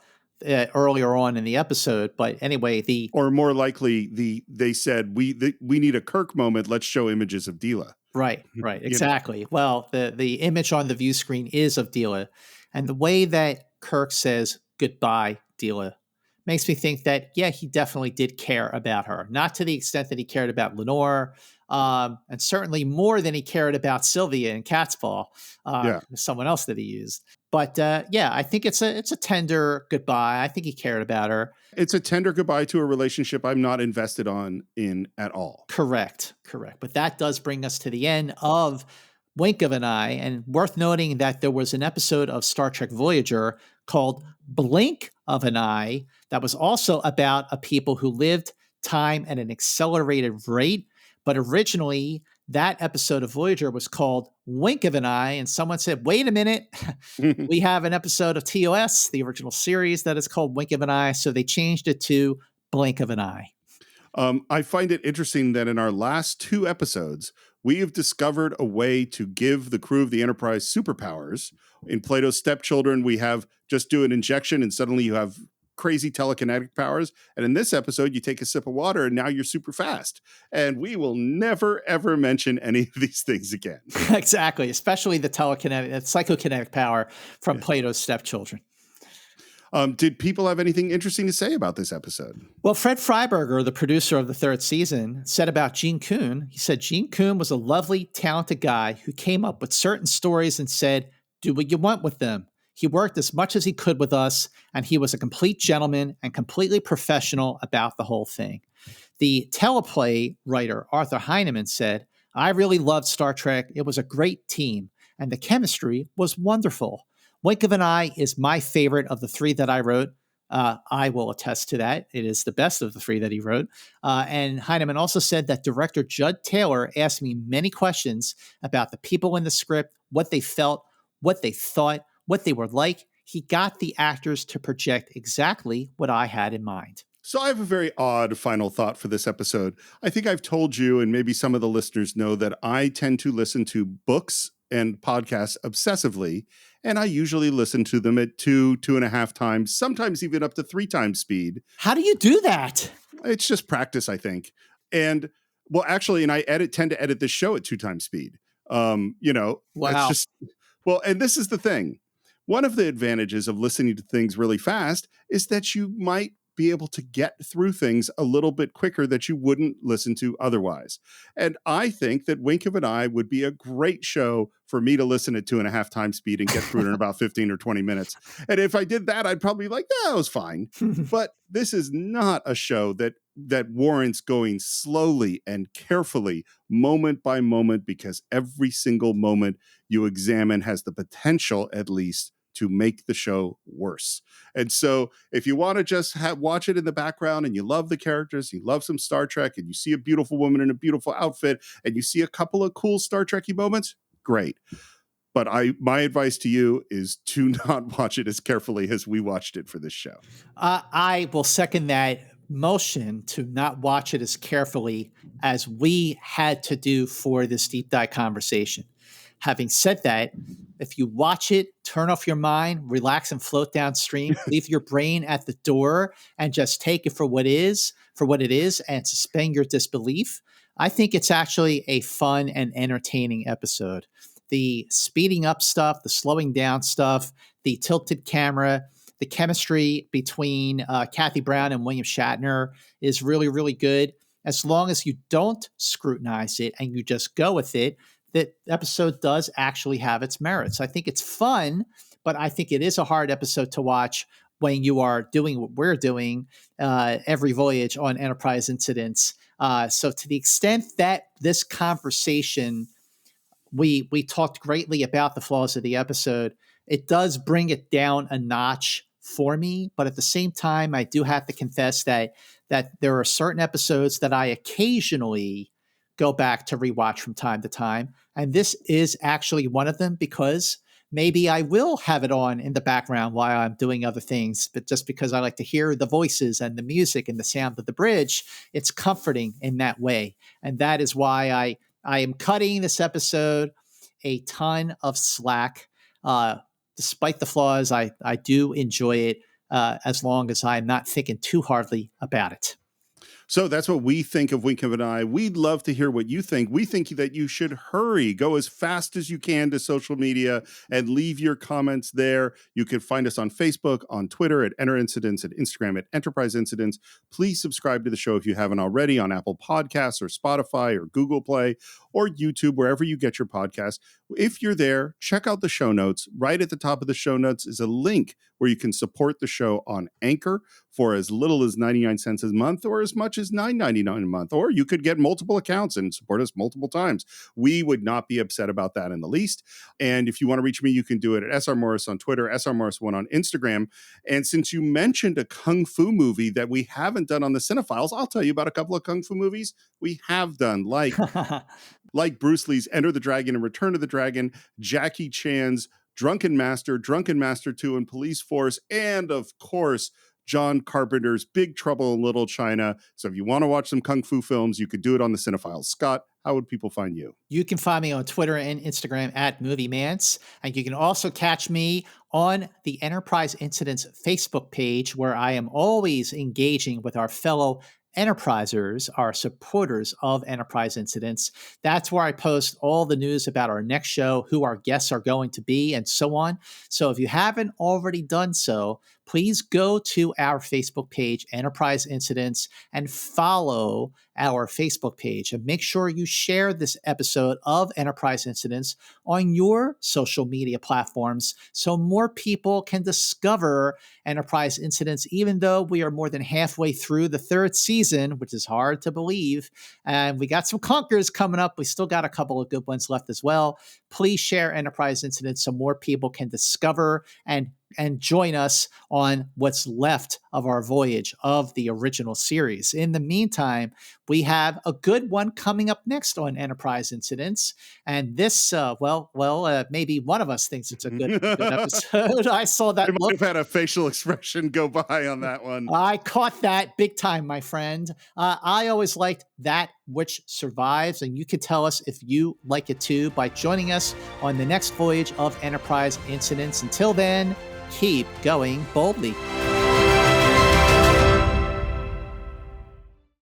earlier on in the episode? But anyway, or more likely, they said we need a Kirk moment. Let's show images of Dila. Right. Exactly. Well, the image on the view screen is of Dila, and the way that Kirk says goodbye, Dila, makes me think that, yeah, he definitely did care about her. Not to the extent that he cared about Lenore, and certainly more than he cared about Sylvia and Catspaw, someone else that he used. But I think it's a tender goodbye. I think he cared about her. It's a tender goodbye to a relationship I'm not invested in at all. Correct. But that does bring us to the end of Wink of an Eye, and worth noting that there was an episode of Star Trek Voyager called Blink of an Eye that was also about a people who lived time at an accelerated rate. But originally, that episode of Voyager was called Wink of an Eye, and someone said, wait a minute, we have an episode of TOS, the original series, that is called Wink of an Eye, so they changed it to Blink of an Eye. I find it interesting that in our last 2 episodes, we have discovered a way to give the crew of the Enterprise superpowers. In Plato's Stepchildren, we have just do an injection and suddenly you have crazy telekinetic powers. And in this episode, you take a sip of water and now you're super fast. And we will never, ever mention any of these things again. Exactly. Especially the psychokinetic power from Plato's Stepchildren. Did people have anything interesting to say about this episode? Well, Fred Freiberger, the producer of the 3rd season, said about Gene Kuhn, he said, Gene Kuhn was a lovely, talented guy who came up with certain stories and said, do what you want with them. He worked as much as he could with us, and he was a complete gentleman and completely professional about the whole thing. The teleplay writer, Arthur Heinemann, said, I really loved Star Trek. It was a great team, and the chemistry was wonderful. Wink of an Eye is my favorite of the 3 that I wrote. I will attest to that. It is the best of the 3 that he wrote. And Heinemann also said that director Judd Taylor asked me many questions about the people in the script, what they felt, what they thought, what they were like. He got the actors to project exactly what I had in mind. So I have a very odd final thought for this episode. I think I've told you, and maybe some of the listeners know, that I tend to listen to books and podcasts obsessively, and I usually listen to them at 2.5 times, sometimes even up to 3 times speed. How do you do that? It's just practice, I think. And Well, actually, and I tend to edit this show at 2 times speed. That's just, well, and this is the thing. One of the advantages of listening to things really fast is that you might be able to get through things a little bit quicker that you wouldn't listen to otherwise. And I think that Wink of an Eye would be a great show for me to listen at 2.5 times speed and get through it in about 15 or 20 minutes. And if I did that, I'd probably be like, yeah, it was fine. But this is not a show that warrants going slowly and carefully, moment by moment, because every single moment you examine has the potential, at least, to make the show worse. And so if you want to just watch it in the background and you love the characters, you love some Star Trek, and you see a beautiful woman in a beautiful outfit, and you see a couple of cool Star Trek-y moments, great. But my advice to you is to not watch it as carefully as we watched it for this show. I will second that motion to not watch it as carefully as we had to do for this deep dive conversation. Having said that, if you watch it, turn off your mind, relax and float downstream, leave your brain at the door and just take it for what it is and suspend your disbelief, I think it's actually a fun and entertaining episode. The speeding up stuff, the slowing down stuff, the tilted camera, the chemistry between Kathy Brown and William Shatner is really, really good. As long as you don't scrutinize it and you just go with it, that episode does actually have its merits. I think it's fun, but I think it is a hard episode to watch when you are doing what we're doing every voyage on Enterprise Incidents. So to the extent that this conversation, we talked greatly about the flaws of the episode, it does bring it down a notch for me. But at the same time, I do have to confess that there are certain episodes that I occasionally go back to rewatch from time to time. And this is actually one of them, because maybe I will have it on in the background while I'm doing other things, but just because I like to hear the voices and the music and the sound of the bridge, it's comforting in that way. And that is why I am cutting this episode a ton of slack. Despite the flaws, I do enjoy it as long as I'm not thinking too hardly about it. So that's what we think of Wink of an Eye. We'd love to hear what you think. We think that you should hurry, go as fast as you can to social media and leave your comments there. You can find us on Facebook, on Twitter at Enter Incidents, at Instagram at Enterprise Incidents. Please subscribe to the show if you haven't already on Apple Podcasts or Spotify or Google Play or YouTube, wherever you get your podcasts. If you're there, check out the show notes. Right at the top of the show notes is a link where you can support the show on Anchor for as little as 99 cents a month or as much as $9.99 a month. Or you could get multiple accounts and support us multiple times. We would not be upset about that in the least. And if you want to reach me, you can do it at SR Morris on Twitter, SR Morris1 on Instagram. And since you mentioned a Kung Fu movie that we haven't done on the Cinephiles, I'll tell you about a couple of Kung Fu movies we have done, like Bruce Lee's Enter the Dragon and Return of the Dragon, Jackie Chan's Drunken Master 2, and Police Force, and of course, John Carpenter's Big Trouble in Little China. So if you want to watch some Kung Fu films, you could do it on the Cinephiles. Scott, how would people find you? You can find me on Twitter and Instagram at MovieMance. And you can also catch me on the Enterprise Incidents Facebook page, where I am always engaging with our fellow Enterprisers, our supporters of Enterprise Incidents. That's where I post all the news about our next show, who our guests are going to be, and so on. So if you haven't already done so, please go to our Facebook page, Enterprise Incidents, and follow our Facebook page. And make sure you share this episode of Enterprise Incidents on your social media platforms so more people can discover Enterprise Incidents, even though we are more than halfway through the 3rd season, which is hard to believe. And we got some clunkers coming up. We still got a couple of good ones left as well. Please share Enterprise Incidents so more people can discover and join us on what's left of our voyage of the original series. In the meantime, we have a good one coming up next on Enterprise Incidents. And this, maybe one of us thinks it's a good episode. I saw that. I might have had a facial expression go by on that one. I caught that big time, my friend. I always liked That Which Survives, and you can tell us if you like it too by joining us on the next voyage of Enterprise Incidents. Until then, keep going boldly.